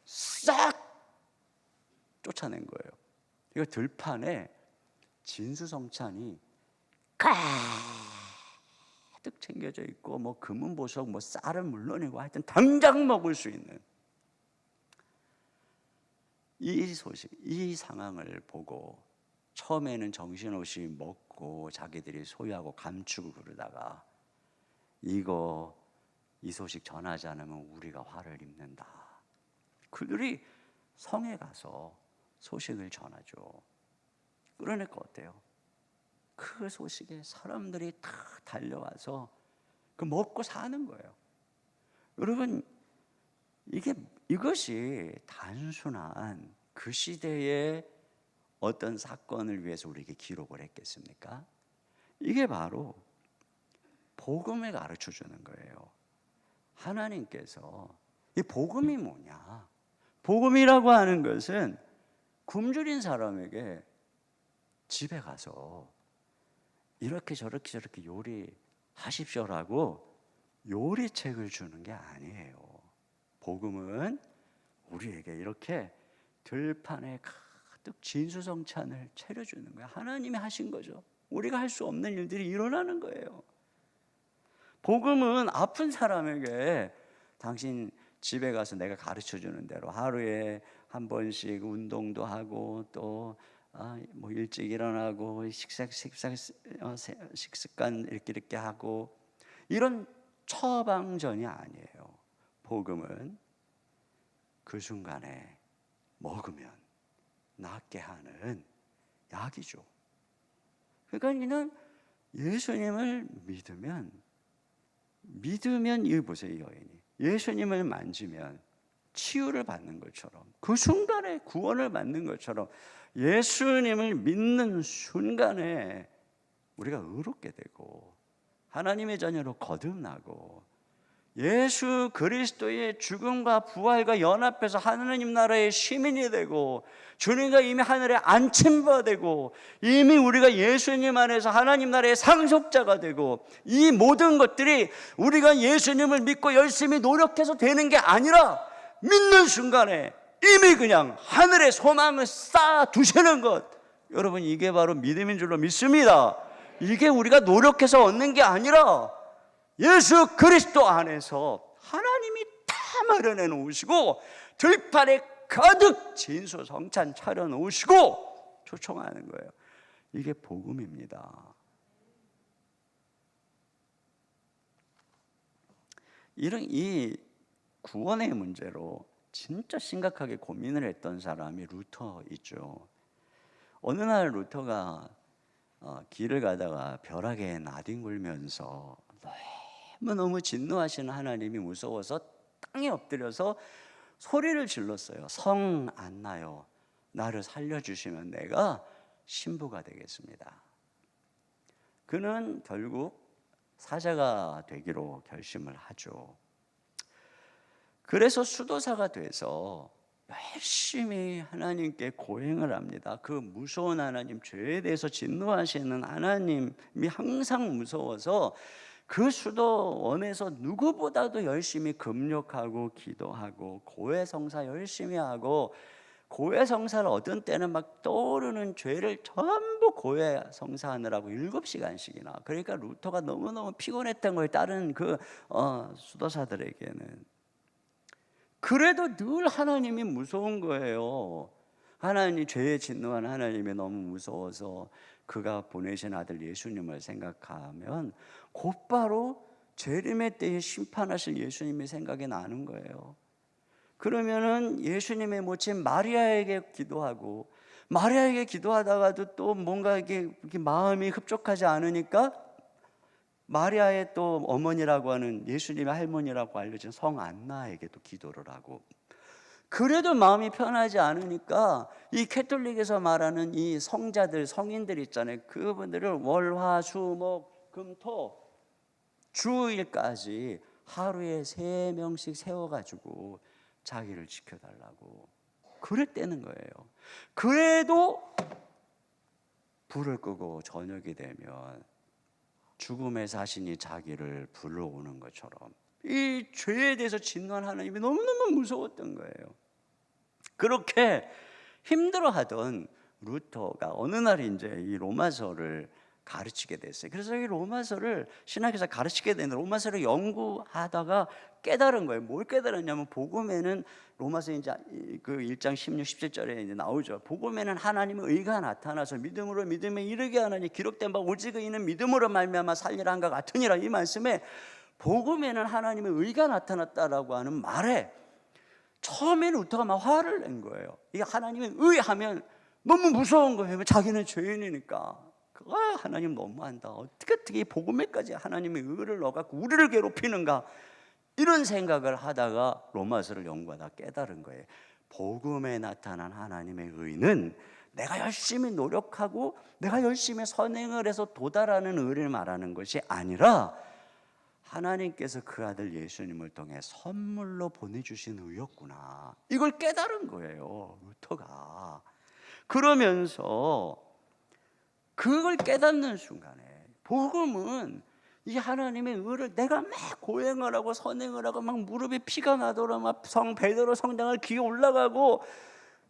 싹 쫓아낸 거예요. 이거 들판에 진수성찬이 가득 챙겨져 있고 뭐 금은보석 뭐 쌀은 물론이고 하여튼 당장 먹을 수 있는 이 소식, 이 상황을 보고 처음에는 정신없이 먹고 자기들이 소유하고 감추고 그러다가 이 소식 전하지 않으면 우리가 화를 입는다. 그들이 성에 가서 소식을 전하죠. 그러니까 어때요? 그 소식에 사람들이 다 달려와서 그 먹고 사는 거예요. 여러분, 이것이 단순한 그 시대의 어떤 사건을 위해서 우리에게 기록을 했겠습니까? 이게 바로 복음을 가르쳐 주는 거예요. 하나님께서 이 복음이 뭐냐? 복음이라고 하는 것은 굶주린 사람에게 집에 가서 이렇게 저렇게 요리하십시오라고 요리책을 주는 게 아니에요. 복음은 우리에게 이렇게 들판에 가득 진수성찬을 차려주는 거예요. 하나님이 하신 거죠. 우리가 할 수 없는 일들이 일어나는 거예요. 복음은 아픈 사람에게 당신 집에 가서 내가 가르쳐주는 대로 하루에 한 번씩 운동도 하고 또 뭐 일찍 일어나고 식습관 이렇게 하고 이런 처방전이 아니에요. 복음은 그 순간에 먹으면 낫게 하는 약이죠. 그러니까 그냥 예수님을 믿으면 이거 보세요. 이 여인이 예수님을 만지면 치유를 받는 것처럼, 그 순간에 구원을 받는 것처럼 예수님을 믿는 순간에 우리가 의롭게 되고 하나님의 자녀로 거듭나고 예수 그리스도의 죽음과 부활과 연합해서 하느님 나라의 시민이 되고 주님과 이미 하늘에 안침바 되고 이미 우리가 예수님 안에서 하나님 나라의 상속자가 되고 이 모든 것들이 우리가 예수님을 믿고 열심히 노력해서 되는 게 아니라 믿는 순간에 이미 그냥 하늘의 소망을 쌓아 두시는 것, 여러분 이게 바로 믿음인 줄로 믿습니다. 이게 우리가 노력해서 얻는 게 아니라 예수 그리스도 안에서 하나님이 다 마련해 놓으시고 들판에 가득 진수성찬 차려 놓으시고 초청하는 거예요. 이게 복음입니다. 이런 이 구원의 문제로 진짜 심각하게 고민을 했던 사람이 루터이죠. 어느 날 루터가 길을 가다가 벼락에 나뒹굴면서 너무 진노하시는 하나님이 무서워서 땅에 엎드려서 소리를 질렀어요. 성 안나요, 나를 살려주시면 내가 신부가 되겠습니다. 그는 결국 사자가 되기로 결심을 하죠. 그래서 수도사가 돼서 열심히 하나님께 고행을 합니다. 그 무서운 하나님, 죄에 대해서 진노하시는 하나님이 항상 무서워서 그 수도원에서 누구보다도 열심히 금욕하고 기도하고 고해성사 열심히 하고, 고해성사를 얻은 때는 막 떠오르는 죄를 전부 고해성사하느라고 7시간씩이나. 그러니까 루터가 너무너무 피곤했던 거예요, 다른 그 수도사들에게는. 그래도 늘 하나님이 무서운 거예요. 하나님, 죄에 진노한 하나님이 너무 무서워서 그가 보내신 아들 예수님을 생각하면 곧바로 재림의 때에 심판하실 예수님이 생각이 나는 거예요. 그러면은 예수님의 모친 마리아에게 기도하고, 마리아에게 기도하다가도 또 뭔가 이렇게 마음이 흡족하지 않으니까 마리아의 또 어머니라고 하는 예수님의 할머니라고 알려진 성 안나에게도 기도를 하고, 그래도 마음이 편하지 않으니까 이 캐톨릭에서 말하는 이 성자들, 성인들 있잖아요. 그분들을 월, 화, 수, 목, 금, 토 주일까지 하루에 3명씩 세워가지고 자기를 지켜달라고 그랬다는 거예요. 그래도 불을 끄고 저녁이 되면 죽음의 사신이 자기를 불러오는 것처럼 이 죄에 대해서 진노한 하나님이 너무너무 무서웠던 거예요. 그렇게 힘들어하던 루터가 어느 날 이제 이 로마서를 가르치게 됐어요. 그래서 이 로마서를 신학에서 가르치게 되는 로마서를 연구하다가 깨달은 거예요. 뭘 깨달았냐면, 복음에는 로마서 이제 그 1장 16, 17절에 이제 나오죠. 복음에는 하나님의 의가 나타나서 믿음으로 믿음에 이르게 하나니 기록된 바 오직 이는 믿음으로 말미암아 살리라 한것 같으니라. 이 말씀에 복음에는 하나님의 의가 나타났다라고 하는 말에 처음에는 루터가 막 화를 낸 거예요. 이게 하나님의 의하면 너무 무서운 거예요. 자기는 죄인이니까. 하나님 너무한다. 어떻게 이 복음에까지 하나님의 의를 넣어갖고 우리를 괴롭히는가, 이런 생각을 하다가 로마서를 연구하다 깨달은 거예요. 복음에 나타난 하나님의 의는 내가 열심히 노력하고 내가 열심히 선행을 해서 도달하는 의를 말하는 것이 아니라 하나님께서 그 아들 예수님을 통해 선물로 보내주신 의였구나, 이걸 깨달은 거예요, 루터가. 그러면서 그걸 깨닫는 순간에 복음은 이 하나님의 의를 내가 막 고행을 하고 선행을 하고 막 무릎에 피가 나도록 막 성 베드로 성당을 기어 올라가고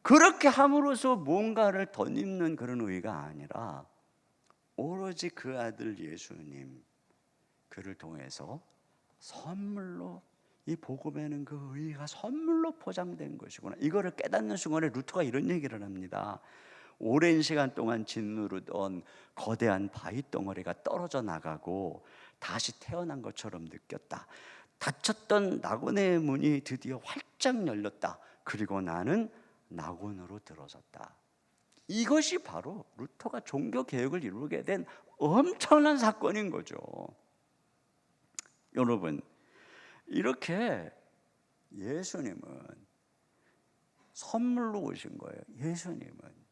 그렇게 함으로써 뭔가를 덧입는 그런 의가 아니라 오로지 그 아들 예수님, 그를 통해서 선물로, 이 복음에는 그 의가 선물로 포장된 것이구나, 이거를 깨닫는 순간에 루터가 이런 얘기를 합니다. 오랜 시간 동안 짓누르던 거대한 바위 덩어리가 떨어져 나가고 다시 태어난 것처럼 느꼈다. 닫혔던 낙원의 문이 드디어 활짝 열렸다. 그리고 나는 낙원으로 들어섰다. 이것이 바로 루터가 종교개혁을 이루게 된 엄청난 사건인 거죠. 여러분, 이렇게 예수님은 선물로 오신 거예요. 예수님은.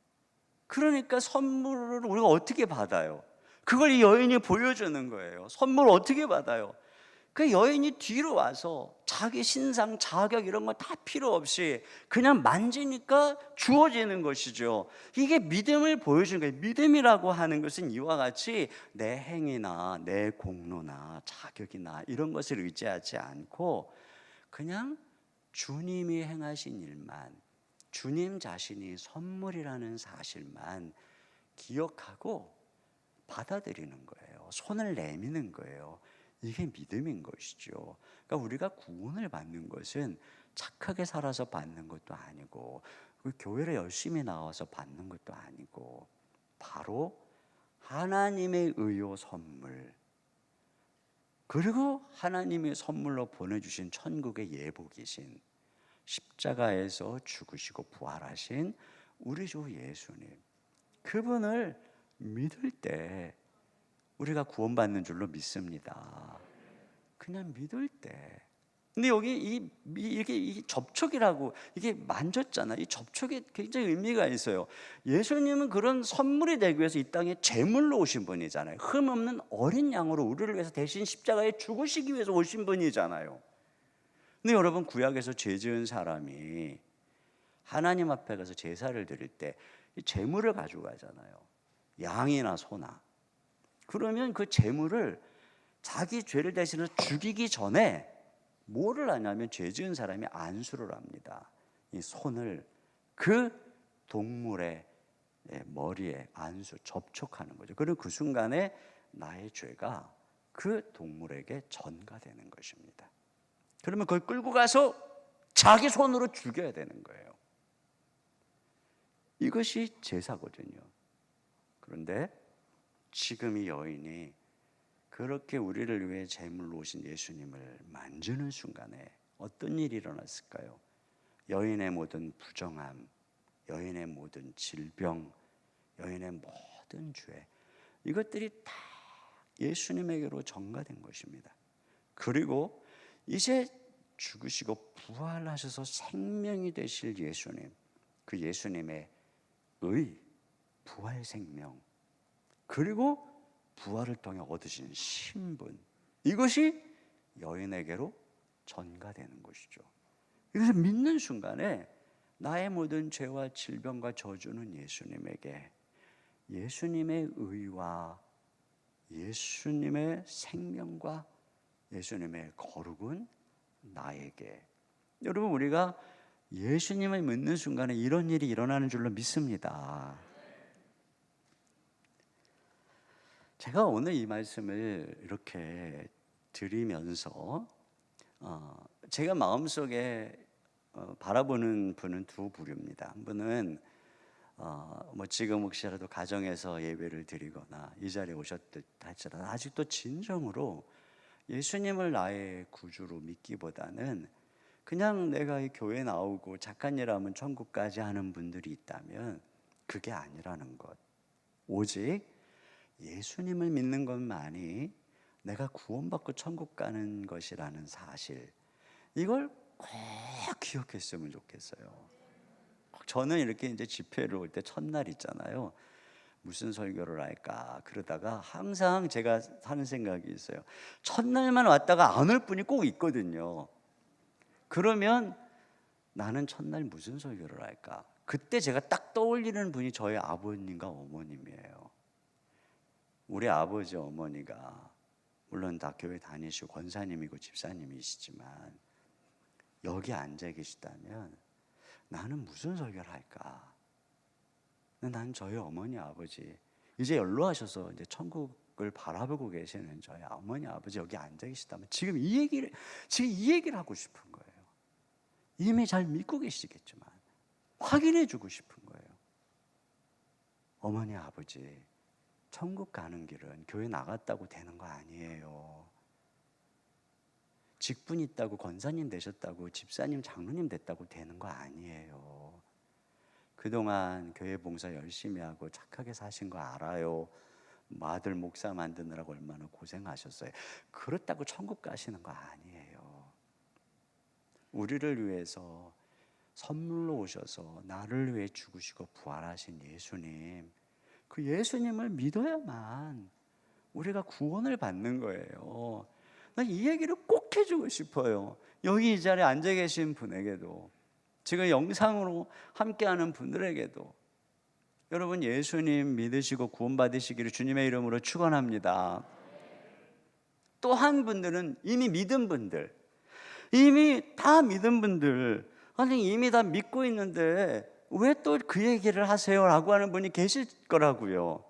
그러니까 선물을 우리가 어떻게 받아요? 그걸 이 여인이 보여주는 거예요. 선물을 어떻게 받아요? 그 여인이 뒤로 와서 자기 신상, 자격 이런 거 다 필요 없이 그냥 만지니까 주어지는 것이죠. 이게 믿음을 보여주는 거예요. 믿음이라고 하는 것은 이와 같이 내 행위나 내 공로나 자격이나 이런 것을 의지하지 않고 그냥 주님이 행하신 일만, 주님 자신이 선물이라는 사실만 기억하고 받아들이는 거예요. 손을 내미는 거예요. 이게 믿음인 것이죠. 그러니까 우리가 구원을 받는 것은 착하게 살아서 받는 것도 아니고 교회를 열심히 나와서 받는 것도 아니고 바로 하나님의 의요 선물, 그리고 하나님의 선물로 보내주신 천국의 예복이신 십자가에서 죽으시고 부활하신 우리 주 예수님, 그분을 믿을 때 우리가 구원받는 줄로 믿습니다. 그냥 믿을 때. 근데 여기 이게 접촉이라고, 이게 만졌잖아. 이 접촉이 굉장히 의미가 있어요. 예수님은 그런 선물이 되기 위해서 이 땅에 제물로 오신 분이잖아요. 흠 없는 어린 양으로 우리를 위해서 대신 십자가에 죽으시기 위해서 오신 분이잖아요. 근데 여러분, 구약에서 죄 지은 사람이 하나님 앞에 가서 제사를 드릴 때 이 제물을 가지고 가잖아요. 양이나 소나. 그러면 그 제물을 자기 죄를 대신해서 죽이기 전에 뭐를 하냐면 죄 지은 사람이 안수를 합니다. 이 손을 그 동물의 머리에 안수, 접촉하는 거죠. 그리고 그 순간에 나의 죄가 그 동물에게 전가되는 것입니다. 그러면 그걸 끌고 가서 자기 손으로 죽여야 되는 거예요. 이것이 제사거든요. 그런데 지금 이 여인이 그렇게 우리를 위해 제물로 오신 예수님을 만지는 순간에 어떤 일이 일어났을까요? 여인의 모든 부정함, 여인의 모든 질병, 여인의 모든 죄, 이것들이 다 예수님에게로 전가된 것입니다. 그리고 이제 죽으시고 부활하셔서 생명이 되실 예수님, 그 예수님의 의, 부활 생명, 그리고 부활을 통해 얻으신 신분, 이것이 여인에게로 전가되는 것이죠. 이것을 믿는 순간에 나의 모든 죄와 질병과 저주는 예수님에게, 예수님의 의와 예수님의 생명과 예수님의 거룩은 나에게. 여러분, 우리가 예수님을 믿는 순간에 이런 일이 일어나는 줄로 믿습니다. 제가 오늘 이 말씀을 이렇게 드리면서 제가 마음속에 바라보는 분은 두 부류입니다. 한 분은 뭐 지금 혹시라도 가정에서 예배를 드리거나 이 자리에 오셨다 할지라도 아직도 진정으로 예수님을 나의 구주로 믿기보다는 그냥 내가 이 교회 나오고 착한 일 하면 천국 가지 하는 분들이 있다면 그게 아니라는 것. 오직 예수님을 믿는 것만이 내가 구원받고 천국 가는 것이라는 사실, 이걸 꼭 기억했으면 좋겠어요. 저는 이렇게 이제 집회를 올 때 첫날 있잖아요. 무슨 설교를 할까 그러다가 항상 제가 하는 생각이 있어요. 첫날만 왔다가 안 올 분이 꼭 있거든요. 그러면 나는 첫날 무슨 설교를 할까? 그때 제가 딱 떠올리는 분이 저희 아버님과 어머님이에요. 우리 아버지 어머니가 물론 다 교회 다니시고 권사님이고 집사님이시지만 여기 앉아 계시다면 나는 무슨 설교를 할까? 난 저희 어머니 아버지, 이제 연로하셔서 이제 천국을 바라보고 계시는 저희 어머니 아버지 여기 앉아 계시다면 지금 이 얘기를 하고 싶은 거예요. 이미 잘 믿고 계시겠지만 확인해 주고 싶은 거예요. 어머니 아버지, 천국 가는 길은 교회 나갔다고 되는 거 아니에요. 직분 있다고 권사님 되셨다고 집사님 장로님 됐다고 되는 거 아니에요. 그동안 교회 봉사 열심히 하고 착하게 사신 거 알아요. 아들 목사 만드느라고 얼마나 고생하셨어요. 그렇다고 천국 가시는 거 아니에요. 우리를 위해서 선물로 오셔서 나를 위해 죽으시고 부활하신 예수님, 그 예수님을 믿어야만 우리가 구원을 받는 거예요. 난 이 얘기를 꼭 축복해주고 싶어요. 여기 이 자리에 앉아 계신 분에게도, 지금 영상으로 함께하는 분들에게도 여러분 예수님 믿으시고 구원받으시기를 주님의 이름으로 축원합니다. 또 한 분들은 이미 믿은 분들, 이미 다 믿은 분들, 아니 이미 다 믿고 있는데 왜 또 그 얘기를 하세요? 라고 하는 분이 계실 거라고요.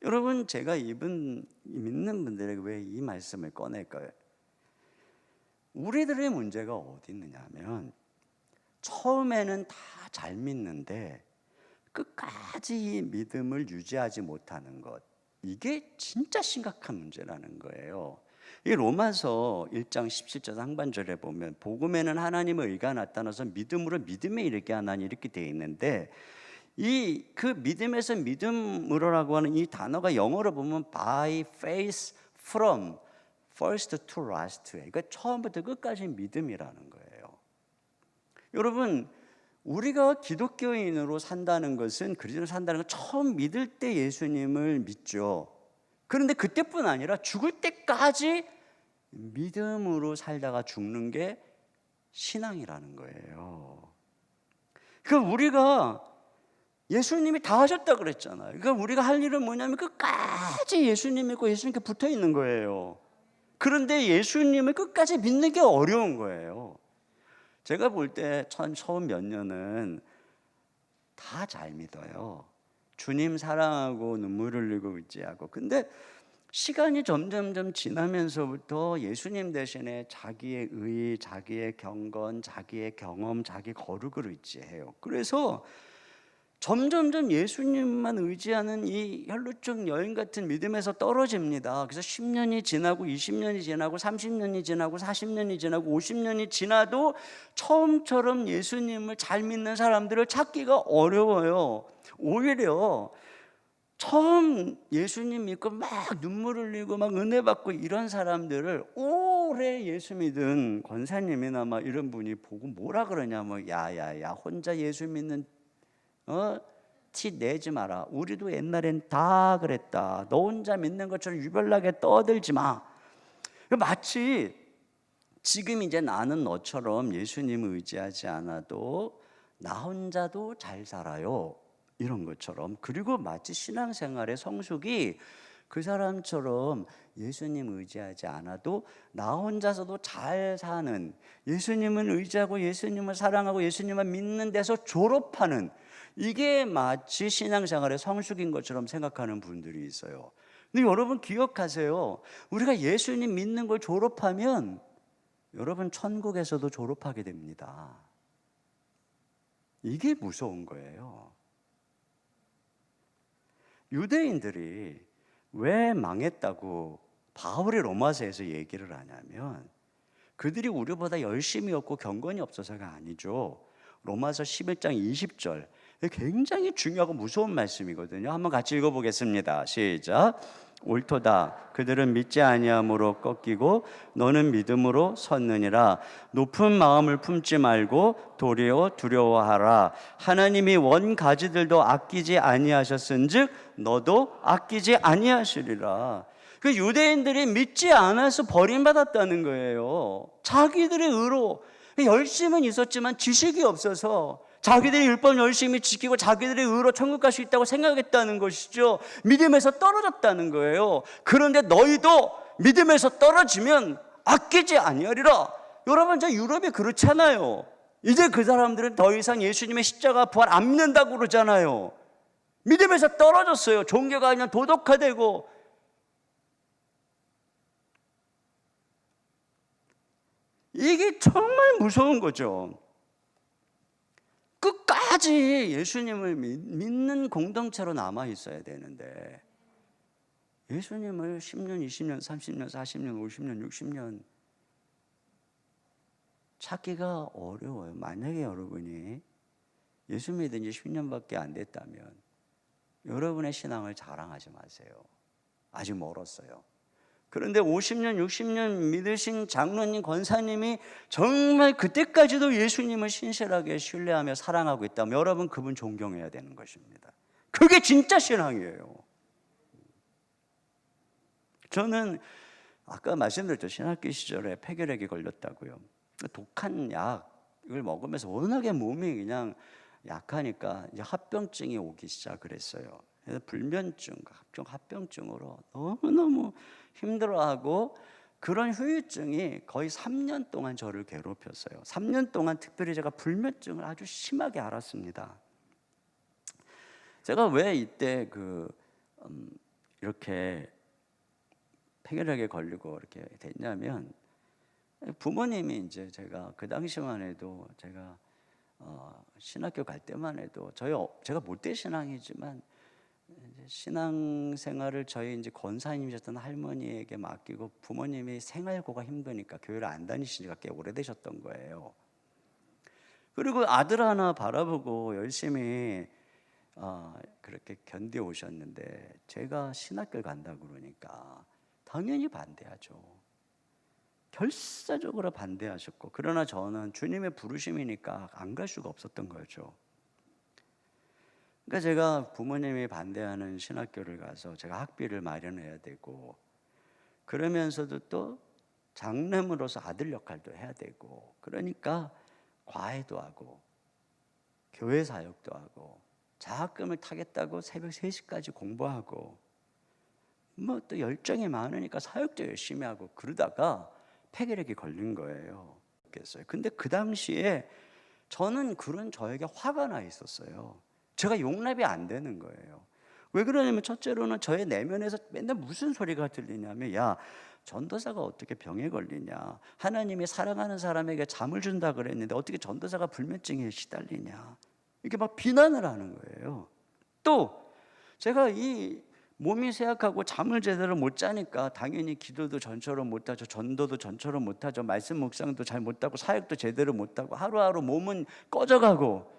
여러분, 제가 믿는 분들에게 왜 이 말씀을 꺼낼까요? 우리들의 문제가 어디 있느냐면 처음에는 다 잘 믿는데 끝까지 이 믿음을 유지하지 못하는 것, 이게 진짜 심각한 문제라는 거예요. 이 로마서 1장 17절 상반절에 보면 복음에는 하나님의 의가 나타나서 믿음으로 믿음에 이르게 하나니 이렇게 되어 있는데, 이 그 믿음에서 믿음으로라고 하는 이 단어가 영어로 보면 by faith from first to last. 그러니까 처음부터 끝까지 믿음이라는 거예요. 여러분, 우리가 기독교인으로 산다는 것은, 그리스도인으로 산다는 건 처음 믿을 때 예수님을 믿죠. 그런데 그때뿐 아니라 죽을 때까지 믿음으로 살다가 죽는 게 신앙이라는 거예요. 그러니까 우리가 예수님이 다 하셨다 그랬잖아요. 그러니까 우리가 할 일은 뭐냐면 끝까지 예수님 믿고 예수님께 붙어 있는 거예요. 그런데 예수님을 끝까지 믿는 게 어려운 거예요. 제가 볼 때 처음 몇 년은 다 잘 믿어요. 주님 사랑하고 눈물 흘리고 의지하고. 근데 시간이 점점 지나면서부터 예수님 대신에 자기의 의, 자기의 경건, 자기의 경험, 자기 거룩을 의지해요. 그래서 점점 예수님만 의지하는 이 혈루증 여인 같은 믿음에서 떨어집니다. 그래서 10년이 지나고 20년이 지나고 30년이 지나고 40년이 지나고 50년이 지나도 처음처럼 예수님을 잘 믿는 사람들을 찾기가 어려워요. 오히려 처음 예수님 믿고 막 눈물 흘리고 막 은혜 받고 이런 사람들을 오래 예수 믿은 권사님이나 막 이런 분이 보고 뭐라 그러냐면, 야야야, 혼자 예수 믿는 티 내지 마라. 우리도 옛날엔 다 그랬다. 너 혼자 믿는 것처럼 유별나게 떠들지 마. 마치 지금 이제 나는 너처럼 예수님을 의지하지 않아도 나 혼자도 잘 살아요, 이런 것처럼. 그리고 마치 신앙생활의 성숙이 그 사람처럼 예수님 의지하지 않아도 나 혼자서도 잘 사는, 예수님을 의지하고 예수님을 사랑하고 예수님을 믿는 데서 졸업하는, 이게 마치 신앙생활의 성숙인 것처럼 생각하는 분들이 있어요. 근데 여러분 기억하세요. 우리가 예수님 믿는 걸 졸업하면 여러분 천국에서도 졸업하게 됩니다. 이게 무서운 거예요. 유대인들이 왜 망했다고 바울이 로마서에서 얘기를 하냐면, 그들이 우리보다 열심히 없고 경건이 없어서가 아니죠. 로마서 11장 20절, 굉장히 중요하고 무서운 말씀이거든요. 한번 같이 읽어보겠습니다. 시작. 옳도다. 그들은 믿지 아니함으로 꺾이고 너는 믿음으로 섰느니라. 높은 마음을 품지 말고 도리어 두려워하라. 하나님이 원 가지들도 아끼지 아니하셨은즉 너도 아끼지 아니하시리라. 그 유대인들이 믿지 않아서 버림받았다는 거예요. 자기들의 의로 열심은 있었지만 지식이 없어서 자기들이 율법 열심히 지키고 자기들의 의로 천국 갈 수 있다고 생각했다는 것이죠. 믿음에서 떨어졌다는 거예요. 그런데 너희도 믿음에서 떨어지면 아끼지 아니하리라. 여러분, 저 유럽이 그렇잖아요. 이제 그 사람들은 더 이상 예수님의 십자가 부활 안 믿는다고 그러잖아요. 믿음에서 떨어졌어요. 종교가 그냥 도덕화되고. 이게 정말 무서운 거죠. 끝까지 예수님을 믿는 공동체로 남아 있어야 되는데 예수님을 10년, 20년, 30년, 40년, 50년, 60년 찾기가 어려워요. 만약에 여러분이 예수 믿은 지 10년밖에 안 됐다면 여러분의 신앙을 자랑하지 마세요. 아직 멀었어요. 그런데 50년, 60년 믿으신 장로님, 권사님이 정말 그때까지도 예수님을 신실하게 신뢰하며 사랑하고 있다면 여러분 그분 존경해야 되는 것입니다. 그게 진짜 신앙이에요. 저는 아까 말씀드렸죠. 신학교 시절에 폐결핵이 걸렸다고요. 독한 약을 먹으면서 워낙에 몸이 그냥 약하니까 이제 합병증이 오기 시작을 했어요. 그래서 불면증, 각종 합병증으로 너무너무 힘들어하고 그런 후유증이 거의 3년 동안 저를 괴롭혔어요. 3년 동안 특별히 제가 불면증을 아주 심하게 앓았습니다. 제가 왜 이때 이렇게 폐결핵에 걸리고 이렇게 됐냐면, 부모님이 이제 제가 그 당시만 해도 제가 신학교 갈 때만 해도 제가 못된 신앙이지만 이제 신앙생활을 저희 이제 권사님이셨던 할머니에게 맡기고 부모님이 생활고가 힘드니까 교회를 안 다니신 지가 꽤 오래되셨던 거예요. 그리고 아들 하나 바라보고 열심히 그렇게 견뎌 오셨는데 제가 신학교를 간다 그러니까 당연히 반대하죠. 결사적으로 반대하셨고, 그러나 저는 주님의 부르심이니까 안 갈 수가 없었던 거죠. 그러니까 제가 부모님이 반대하는 신학교를 가서 제가 학비를 마련해야 되고, 그러면서도 또 장남으로서 아들 역할도 해야 되고, 그러니까 과외도 하고 교회 사역도 하고 장학금을 타겠다고 새벽 3시까지 공부하고 뭐 또 열정이 많으니까 사역도 열심히 하고 그러다가 폐결핵이 걸린 거예요. 근데 그 당시에 저는 그런 저에게 화가 나 있었어요. 제가 용납이 안 되는 거예요. 왜 그러냐면 첫째로는 저의 내면에서 맨날 무슨 소리가 들리냐면, 야, 전도사가 어떻게 병에 걸리냐, 하나님이 사랑하는 사람에게 잠을 준다 그랬는데 어떻게 전도사가 불면증에 시달리냐, 이렇게 막 비난을 하는 거예요. 또 제가 이 몸이 쇠약하고 잠을 제대로 못 자니까 당연히 기도도 전처럼 못하죠, 전도도 전처럼 못하죠, 말씀 묵상도 잘 못하고 사역도 제대로 못하고 하루하루 몸은 꺼져가고,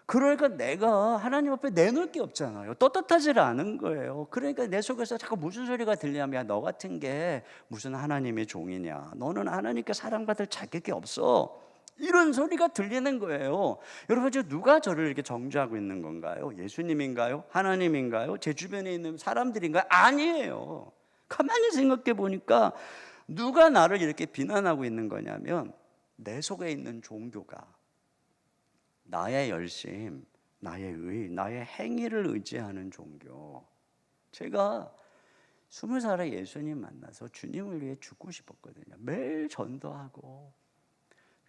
그러니까 내가 하나님 앞에 내놓을 게 없잖아요. 떳떳하지 않은 거예요. 그러니까 내 속에서 자꾸 무슨 소리가 들리냐면, 너 같은 게 무슨 하나님의 종이냐, 너는 하나님께 사랑받을 자격이 없어, 이런 소리가 들리는 거예요. 여러분, 누가 저를 이렇게 정죄하고 있는 건가요? 예수님인가요? 하나님인가요? 제 주변에 있는 사람들인가요? 아니에요. 가만히 생각해 보니까 누가 나를 이렇게 비난하고 있는 거냐면, 내 속에 있는 종교가 나의 열심, 나의 의, 나의 행위를 의지하는 종교. 제가 20살에 예수님 만나서 주님을 위해 죽고 싶었거든요. 매일 전도하고,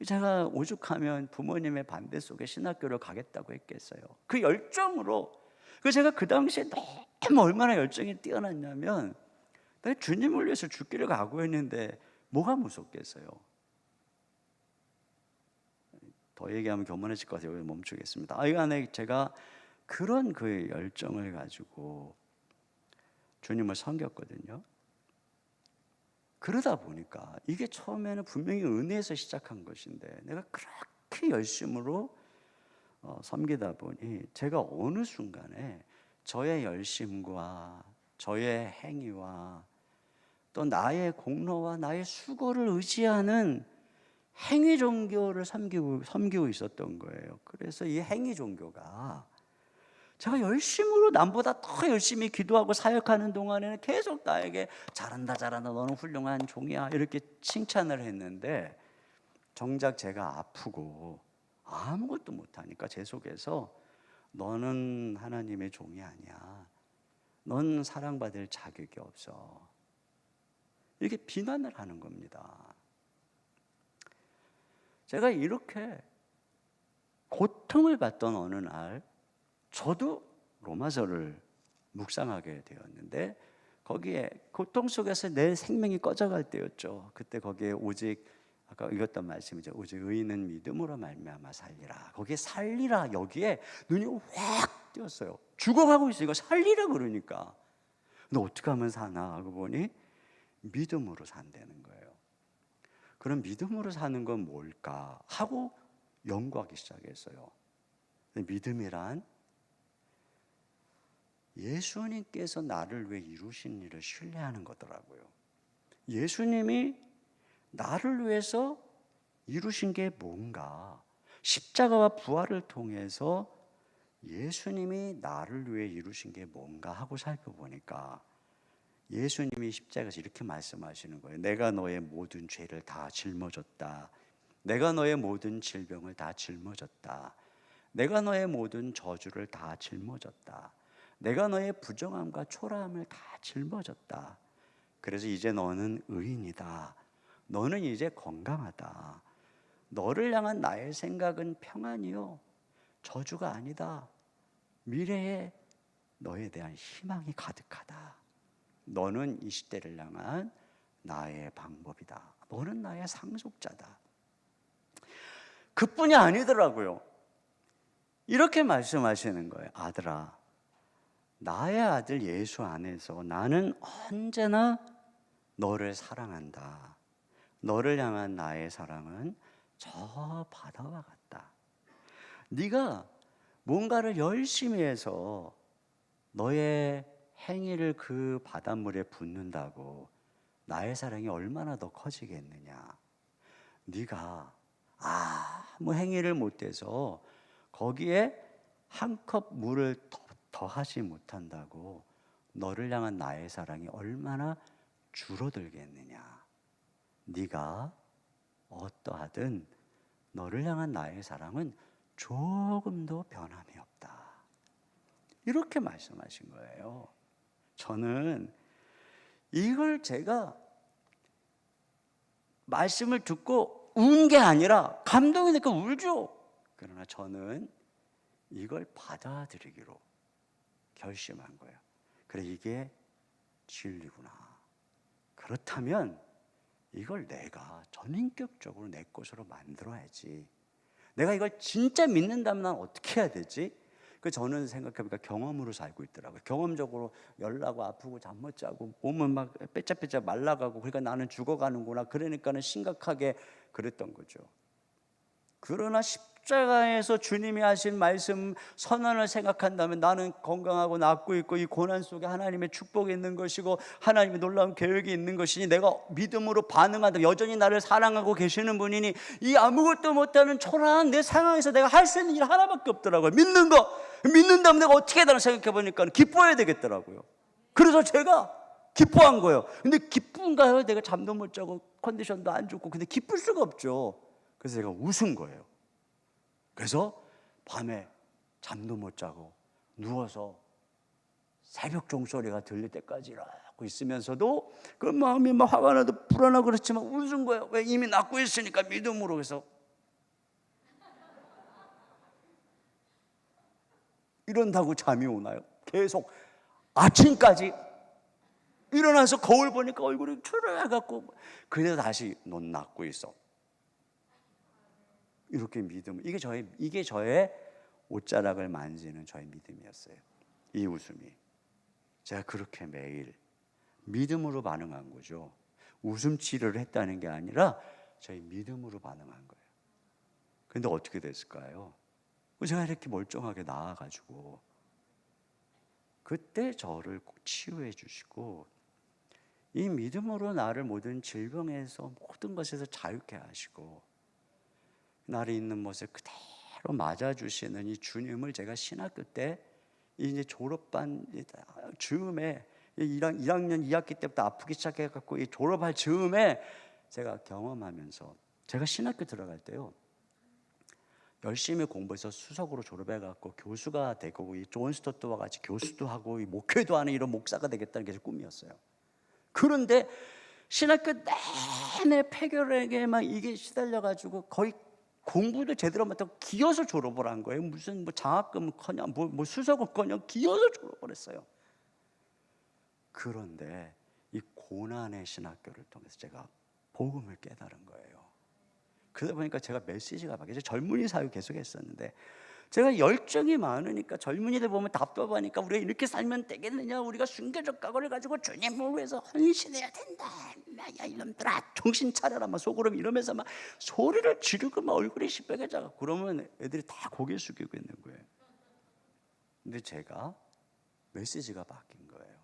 제가 오죽하면 부모님의 반대 속에 신학교를 가겠다고 했겠어요. 그 열정으로, 제가 그 당시에 너무 얼마나 열정이 뛰어났냐면, 내가 주님을 위해서 죽기를 각오했는데 뭐가 무섭겠어요. 더 얘기하면 교만해질 것 같아요. 멈추겠습니다. 이간에 제가 그런 그 열정을 가지고 주님을 섬겼거든요. 그러다 보니까 이게 처음에는 분명히 은혜에서 시작한 것인데, 내가 그렇게 열심으로 섬기다 보니 제가 어느 순간에 저의 열심과 저의 행위와 또 나의 공로와 나의 수고를 의지하는 행위 종교를 섬기고 있었던 거예요. 그래서 이 행위 종교가 제가 열심으로 남보다 더 열심히 기도하고 사역하는 동안에는 계속 나에게 잘한다 잘한다, 너는 훌륭한 종이야, 이렇게 칭찬을 했는데, 정작 제가 아프고 아무것도 못하니까 제 속에서 너는 하나님의 종이 아니야, 넌 사랑받을 자격이 없어, 이렇게 비난을 하는 겁니다. 제가 이렇게 고통을 받던 어느 날 저도 로마서를 묵상하게 되었는데, 거기에 고통 속에서 내 생명이 꺼져갈 때였죠. 그때 거기에 오직, 아까 읽었던 말씀이죠. 오직 의인은 믿음으로 말미암아 살리라. 거기에 살리라, 여기에 눈이 확 띄었어요. 죽어가고 있어, 이거 살리라 그러니까. 너 어떻게 하면 사나 하고 보니 믿음으로 산다는 거예요. 그럼 믿음으로 사는 건 뭘까 하고 연구하기 시작했어요. 믿음이란 예수님께서 나를 위해 이루신 일을 신뢰하는 거더라고요. 예수님이 나를 위해서 이루신 게 뭔가, 십자가와 부활을 통해서 예수님이 나를 위해 이루신 게 뭔가 하고 살펴보니까 예수님이 십자가에서 이렇게 말씀하시는 거예요. 내가 너의 모든 죄를 다 짊어졌다. 내가 너의 모든 질병을 다 짊어졌다. 내가 너의 모든 저주를 다 짊어졌다. 내가 너의 부정함과 초라함을 다 짊어졌다. 그래서 이제 너는 의인이다. 너는 이제 건강하다. 너를 향한 나의 생각은 평안이요 저주가 아니다. 미래에 너에 대한 희망이 가득하다. 너는 이 시대를 향한 나의 방법이다. 너는 나의 상속자다. 그뿐이 아니더라고요. 이렇게 말씀하시는 거예요. 아들아, 나의 아들 예수 안에서 나는 언제나 너를 사랑한다. 너를 향한 나의 사랑은 저 바다와 같다. 네가 뭔가를 열심히 해서 너의 행위를 그 바닷물에 붓는다고 나의 사랑이 얼마나 더 커지겠느냐. 네가 아무 행위를 못해서 거기에 한 컵 물을 더하지 못한다고 너를 향한 나의 사랑이 얼마나 줄어들겠느냐. 네가 어떠하든 너를 향한 나의 사랑은 조금도 변함이 없다. 이렇게 말씀하신 거예요. 저는 이걸 제가 말씀을 듣고 운 게 아니라 감동이 되니까 울죠. 그러나 저는 이걸 받아들이기로 결심한 거예요. 그래, 이게 진리구나. 그렇다면 이걸 내가 전인격적으로 내 것으로 만들어야지. 내가 이걸 진짜 믿는다면 난 어떻게 해야 되지? 저는 생각해보니까 경험으로 살고 있더라고요. 경험적으로 열나고 아프고 잠 못 자고 몸은 막 빼짝빼짝 말라가고, 그러니까 나는 죽어가는구나. 그러니까는 심각하게 그랬던 거죠. 그러나 십자가에서 주님이 하신 말씀 선언을 생각한다면 나는 건강하고 낫고 있고 이 고난 속에 하나님의 축복이 있는 것이고 하나님의 놀라운 계획이 있는 것이니 내가 믿음으로 반응한다. 여전히 나를 사랑하고 계시는 분이니 이 아무것도 못하는 초라한 내 상황에서 내가 할 수 있는 일 하나밖에 없더라고요. 믿는다면 내가 어떻게 해야 되나 생각해보니까 기뻐해야 되겠더라고요. 그래서 제가 기뻐한 거예요. 근데 기쁜가요? 내가 잠도 못 자고 컨디션도 안 좋고. 근데 기쁠 수가 없죠. 그래서 제가 웃은 거예요. 그래서 밤에 잠도 못 자고 누워서 새벽 종소리가 들릴 때까지 이러고 있으면서도 그 마음이 막 화가 나도 불안하고 그렇지만 웃은 거예요. 왜? 이미 낫고 있으니까 믿음으로. 그래서 이런다고 잠이 오나요? 계속 아침까지 일어나서 거울 보니까 얼굴이 초라해갖고, 그래서 다시 넌 낫고 있어. 이렇게 믿음, 이게 저의 옷자락을 만지는 저의 믿음이었어요. 이 웃음이. 제가 그렇게 매일 믿음으로 반응한 거죠. 웃음치료를 했다는 게 아니라 저희 믿음으로 반응한 거예요. 그런데 어떻게 됐을까요? 제가 이렇게 멀쩡하게 나와가지고 그때 저를 꼭 치유해 주시고 이 믿음으로 나를 모든 질병에서 모든 것에서 자유케 하시고 나를 있는 모습 그대로 맞아주시는 이 주님을 제가 신학교 때 이제 졸업반 즈음에 1학년 2학기 때부터 아프기 시작해갖고 이 졸업할 즈음에 제가 경험하면서, 제가 신학교 들어갈 때요 열심히 공부해서 수석으로 졸업해갖고 교수가 되고 이 존 스토트와 같이 교수도 하고 이 목회도 하는 이런 목사가 되겠다는 게 제 꿈이었어요. 그런데 신학교 내내 폐결에게만 이게 시달려가지고 거의 공부도 제대로 못하고 기어서 졸업을 한 거예요. 무슨 장학금커녕 뭐 수석은커녕 기어서 졸업을 했어요. 그런데 이 고난의 신학교를 통해서 제가 복음을 깨달은 거예요. 그러다 보니까 제가 메시지가 바뀌어서 젊은이 사역 계속 했었는데, 제가 열정이 많으니까 젊은이들 보면 답답하니까 우리가 이렇게 살면 되겠느냐, 우리가 순교적 각오를 가지고 주님을 위해서 헌신해야 된다, 야 이놈들아 정신 차려라 막 속으로 이러면서 막 소리를 지르고 막 얼굴이 시뻘개져가고 그러면 애들이 다 고개 숙이고 있는 거예요. 근데 제가 메시지가 바뀐 거예요.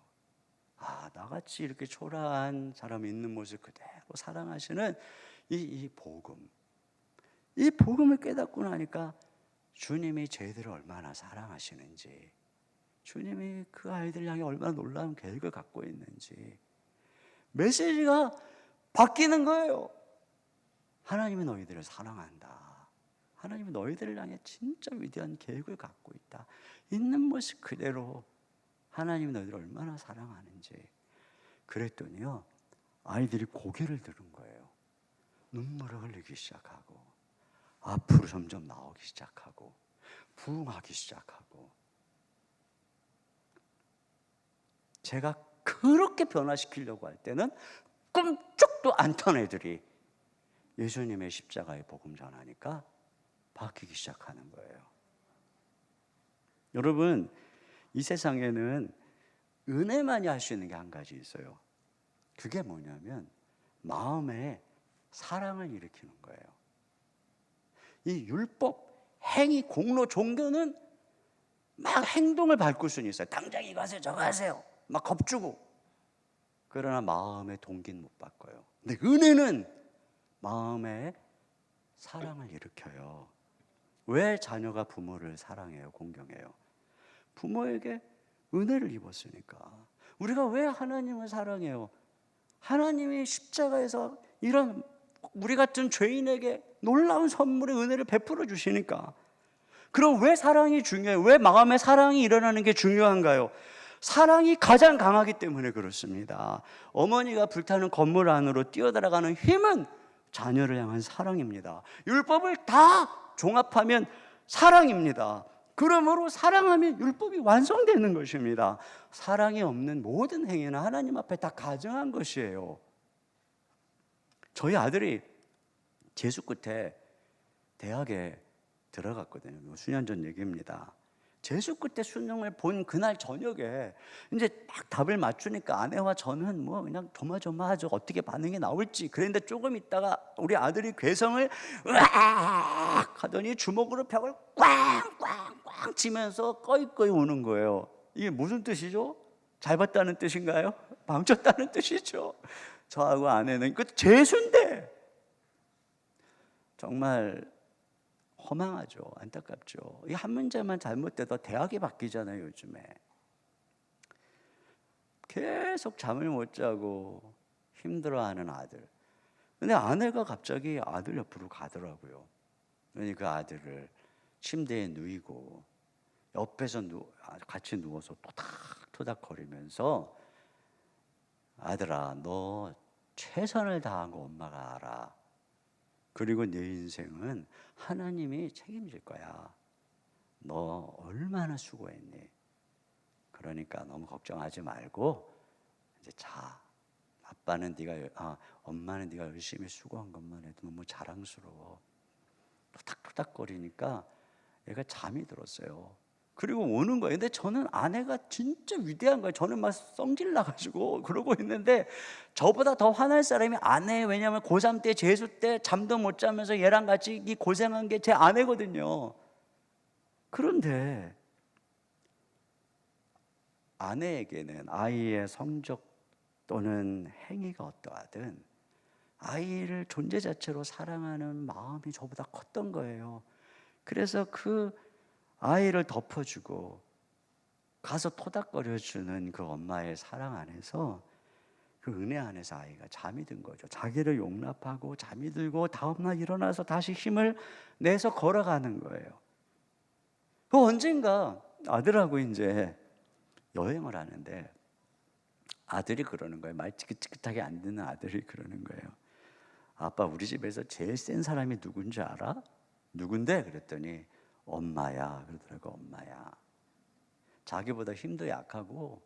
나같이 이렇게 초라한 사람이 있는 모습 그대로 사랑하시는 이 복음, 이 복음을 깨닫고 나니까 주님이 저희들을 얼마나 사랑하시는지, 주님이 그 아이들을 향해 얼마나 놀라운 계획을 갖고 있는지 메시지가 바뀌는 거예요. 하나님이 너희들을 사랑한다. 하나님이 너희들을 향해 진짜 위대한 계획을 갖고 있다. 있는 모습 그대로 하나님이 너희들을 얼마나 사랑하는지. 그랬더니요, 아이들이 고개를 들은 거예요. 눈물을 흘리기 시작하고 앞으로 점점 나오기 시작하고 부응하기 시작하고. 제가 그렇게 변화시키려고 할 때는 꿈쩍도 않던 애들이 예수님의 십자가의 복음 전하니까 바뀌기 시작하는 거예요. 여러분, 이 세상에는 은혜만이 할 수 있는 게 한 가지 있어요. 그게 뭐냐면 마음에 사랑을 일으키는 거예요. 이 율법, 행위, 공로, 종교는 막 행동을 바꿀 수는 있어요. 당장 이거 하세요, 저거 하세요, 막 겁주고. 그러나 마음의 동기는 못 바꿔요. 근데 은혜는 마음에 사랑을 일으켜요. 왜 자녀가 부모를 사랑해요, 공경해요? 부모에게 은혜를 입었으니까. 우리가 왜 하나님을 사랑해요? 하나님이 십자가에서 이런 우리 같은 죄인에게 놀라운 선물의 은혜를 베풀어 주시니까. 그럼 왜 사랑이 중요해요? 왜 마음의 사랑이 일어나는 게 중요한가요? 사랑이 가장 강하기 때문에 그렇습니다. 어머니가 불타는 건물 안으로 뛰어들어가는 힘은 자녀를 향한 사랑입니다. 율법을 다 종합하면 사랑입니다. 그러므로 사랑하면 율법이 완성되는 것입니다. 사랑이 없는 모든 행위는 하나님 앞에 다 가증한 것이에요. 저희 아들이 재수 끝에 대학에 들어갔거든요. 수년 전 얘기입니다. 재수 끝에 수능을 본 그날 저녁에 이제 딱 답을 맞추니까 아내와 저는 뭐 그냥 조마조마하죠. 어떻게 반응이 나올지. 그런데 조금 있다가 우리 아들이 괴성을 으악 하더니 주먹으로 벽을 꽝꽝꽝 치면서 꺼이꺼이 우는 거예요. 이게 무슨 뜻이죠? 잘 봤다는 뜻인가요? 망쳤다는 뜻이죠. 저하고 아내는 그 재수인데 정말 허망하죠. 안타깝죠. 이 한 문제만 잘못돼도 대학이 바뀌잖아요, 요즘에. 계속 잠을 못 자고 힘들어하는 아들. 근데 아내가 갑자기 아들 옆으로 가더라고요. 그러니까 그 아들을 침대에 누이고 옆에서 같이 누워서 토닥토닥거리면서 아들아, 너 최선을 다한 거 엄마가 알아. 그리고 내 인생은 하나님이 책임질 거야. 너 얼마나 수고했니? 그러니까 너무 걱정하지 말고 이제 자. 엄마는 네가 열심히 수고한 것만 해도 너무 자랑스러워. 토닥토닥거리니까 얘가 잠이 들었어요. 그리고 오는 거예요. 근데 저는 아내가 진짜 위대한 거예요. 저는 막 성질 나가지고 그러고 있는데 저보다 더 화날 사람이 아내예요. 왜냐하면 고3 때 재수 때 잠도 못 자면서 얘랑 같이 이 고생한 게 제 아내거든요. 그런데 아내에게는 아이의 성적 또는 행위가 어떠하든 아이를 존재 자체로 사랑하는 마음이 저보다 컸던 거예요. 그래서 그 아이를 덮어주고 가서 토닥거려주는 그 엄마의 사랑 안에서, 그 은혜 안에서 아이가 잠이 든 거죠. 자기를 용납하고 잠이 들고 다음날 일어나서 다시 힘을 내서 걸어가는 거예요. 그 언젠가 아들하고 이제 여행을 하는데 아들이 그러는 거예요. 말 지긋지긋하게 안 듣는 아들이 그러는 거예요. 아빠, 우리 집에서 제일 센 사람이 누군지 알아? 누군데? 그랬더니 엄마야 그러더라고. 엄마야. 자기보다 힘도 약하고,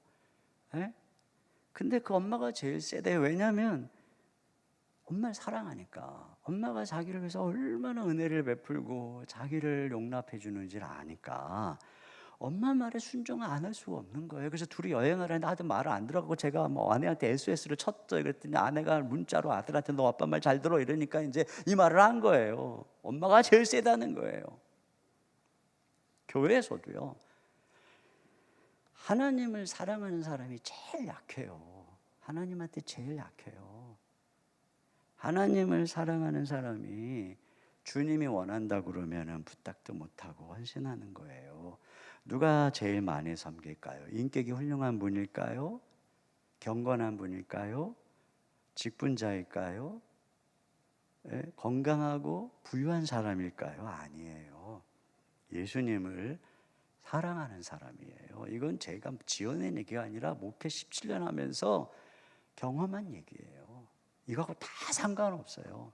근데 그 엄마가 제일 세대요. 왜냐하면 엄마를 사랑하니까. 엄마가 자기를 위해서 얼마나 은혜를 베풀고 자기를 용납해 주는지를 아니까 엄마 말에 순종을 안 할 수가 없는 거예요. 그래서 둘이 여행을 하는데 아들 말을 안 들어가고 제가 뭐 아내한테 SOS를 쳤죠. 그랬더니 아내가 문자로 아들한테 너 아빠 말 잘 들어 이러니까 이제 이 말을 한 거예요. 엄마가 제일 세다는 거예요. 교회에서도요, 하나님을 사랑하는 사람이 제일 약해요. 하나님한테 제일 약해요. 하나님을 사랑하는 사람이 주님이 원한다 그러면은 부탁도 못하고 헌신하는 거예요. 누가 제일 많이 섬길까요? 인격이 훌륭한 분일까요? 경건한 분일까요? 직분자일까요? 예? 건강하고 부유한 사람일까요? 아니에요. 예수님을 사랑하는 사람이에요. 이건 제가 지어낸 얘기가 아니라 목회 17년 하면서 경험한 얘기예요. 이거하고 다 상관없어요.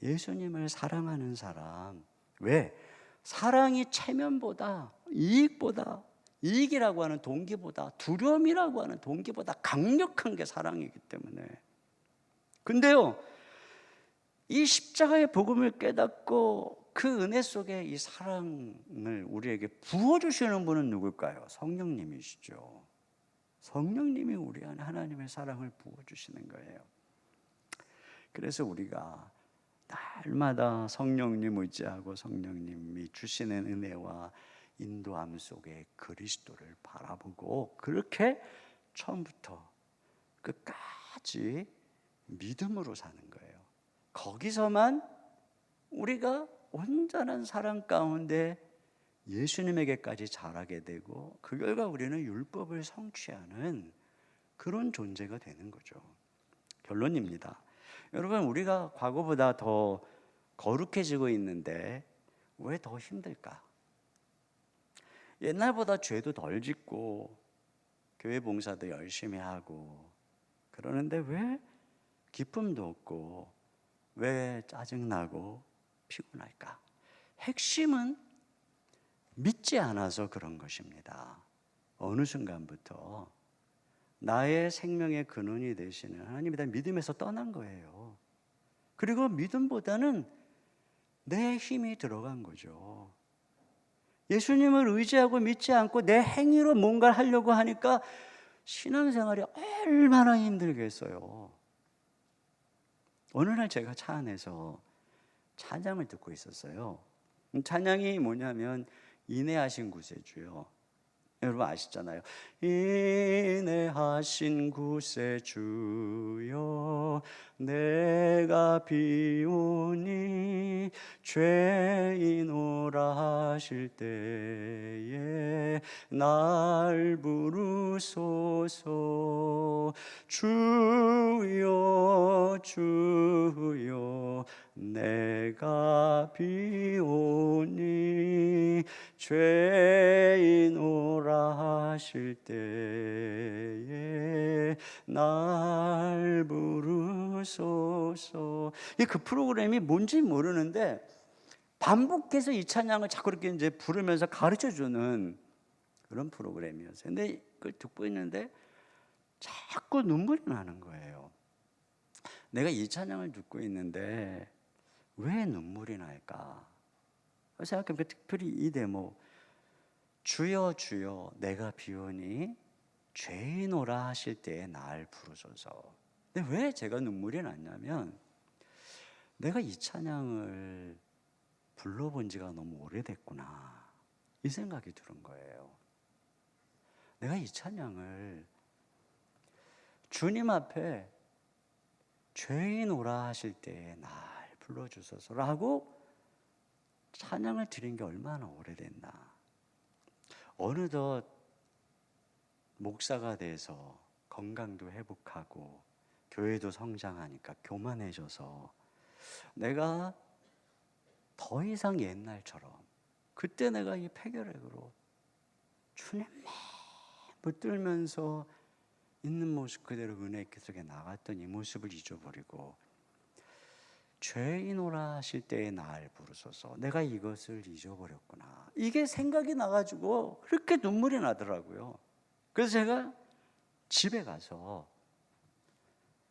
예수님을 사랑하는 사람. 왜? 사랑이 체면보다, 이익보다, 이익이라고 하는 동기보다, 두려움이라고 하는 동기보다 강력한 게 사랑이기 때문에. 근데요, 이 십자가의 복음을 깨닫고 그 은혜 속에 이 사랑을 우리에게 부어주시는 분은 누굴까요? 성령님이시죠. 성령님이 우리 안에 하나님의 사랑을 부어주시는 거예요. 그래서 우리가 날마다 성령님 의지하고 성령님이 주시는 은혜와 인도함 속에 그리스도를 바라보고 그렇게 처음부터 끝까지 믿음으로 사는 거예요. 거기서만 우리가 온전한 사랑 가운데 예수님에게까지 자라게 되고 그 결과 우리는 율법을 성취하는 그런 존재가 되는 거죠. 결론입니다. 여러분, 우리가 과거보다 더 거룩해지고 있는데 왜 더 힘들까? 옛날보다 죄도 덜 짓고 교회 봉사도 열심히 하고 그러는데 왜 기쁨도 없고 왜 짜증나고 피곤할까? 핵심은 믿지 않아서 그런 것입니다. 어느 순간부터 나의 생명의 근원이 되시는 하나님에 대한 믿음에서 떠난 거예요. 그리고 믿음보다는 내 힘이 들어간 거죠. 예수님을 의지하고 믿지 않고 내 행위로 뭔가를 하려고 하니까 신앙생활이 얼마나 힘들겠어요. 어느 날 제가 차 안에서 찬양을 듣고 있었어요. 찬양이 뭐냐면 인내하신 구세주요. 여러분 아시잖아요. 인내하신 구세주여 내가 비오니 죄인오라 하실 때에 날 부르소서. 주여 주여 내가 비오니 죄인오라 하실 때에 날 부르소서. 그 프로그램이 뭔지 모르는데 반복해서 이 찬양을 자꾸 이렇게 이제 부르면서 가르쳐 주는 그런 프로그램이었어요. 근데 그걸 듣고 있는데 자꾸 눈물이 나는 거예요. 내가 이 찬양을 듣고 있는데 왜 눈물이 날까? 생각해보니까 특별히 이 대목, 주여 주여 내가 비오니 죄인오라 하실 때에 날 부르소서. 근데 왜 제가 눈물이 났냐면 내가 이 찬양을 불러본 지가 너무 오래됐구나 이 생각이 들은 거예요. 내가 이 찬양을 주님 앞에 죄인오라 하실 때에 날 불러주소서라고 찬양을 드린 게 얼마나 오래됐나. 어느덧 목사가 돼서 건강도 회복하고 교회도 성장하니까 교만해져서 내가 더 이상 옛날처럼 그때 내가 이 폐결핵으로 주님 붙들면서 있는 모습 그대로 은혜 속에 나갔던 이 모습을 잊어버리고 죄인오라 하실 때에 날 부르소서. 내가 이것을 잊어버렸구나. 이게 생각이 나가지고 그렇게 눈물이 나더라고요. 그래서 제가 집에 가서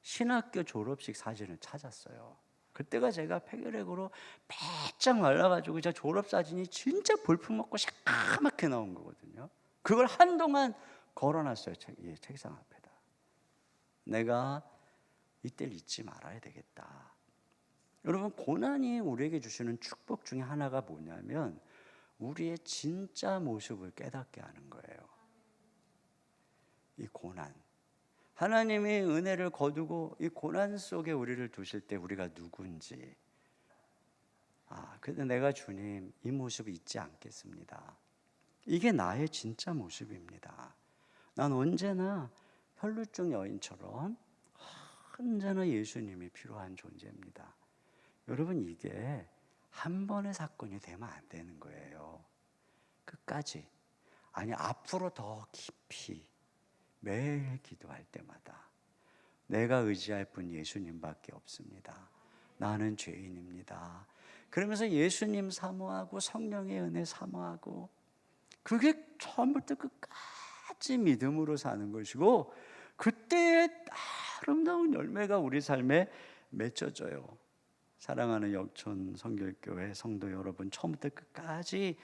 신학교 졸업식 사진을 찾았어요. 그때가 제가 폐결핵으로 빼짝 말라가지고 제 졸업사진이 진짜 볼품없고 새까맣게 나온 거거든요. 그걸 한동안 걸어놨어요. 책상 앞에다. 내가 이때를 잊지 말아야 되겠다. 여러분, 고난이 우리에게 주시는 축복 중에 하나가 뭐냐면 우리의 진짜 모습을 깨닫게 하는 거예요. 이 고난, 하나님이 은혜를 거두고 이 고난 속에 우리를 두실 때 우리가 누군지, 근데 내가 주님 이 모습을 잊지 않겠습니다. 이게 나의 진짜 모습입니다. 난 언제나 혈루증 여인처럼 언제나 예수님이 필요한 존재입니다. 여러분, 이게 한 번의 사건이 되면 안 되는 거예요. 끝까지, 아니 앞으로 더 깊이 매일 기도할 때마다 내가 의지할 분 예수님밖에 없습니다. 나는 죄인입니다. 그러면서 예수님 사모하고 성령의 은혜 사모하고, 그게 처음부터 끝까지 믿음으로 사는 것이고, 그때의 아름다운 열매가 우리 삶에 맺혀져요. 사랑하는 역촌 성결교회 성도 여러분, 처음부터 끝까지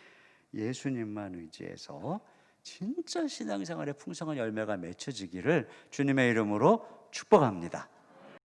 예수님만 의지해서 진짜 신앙생활의 풍성한 열매가 맺혀지기를 주님의 이름으로 축복합니다.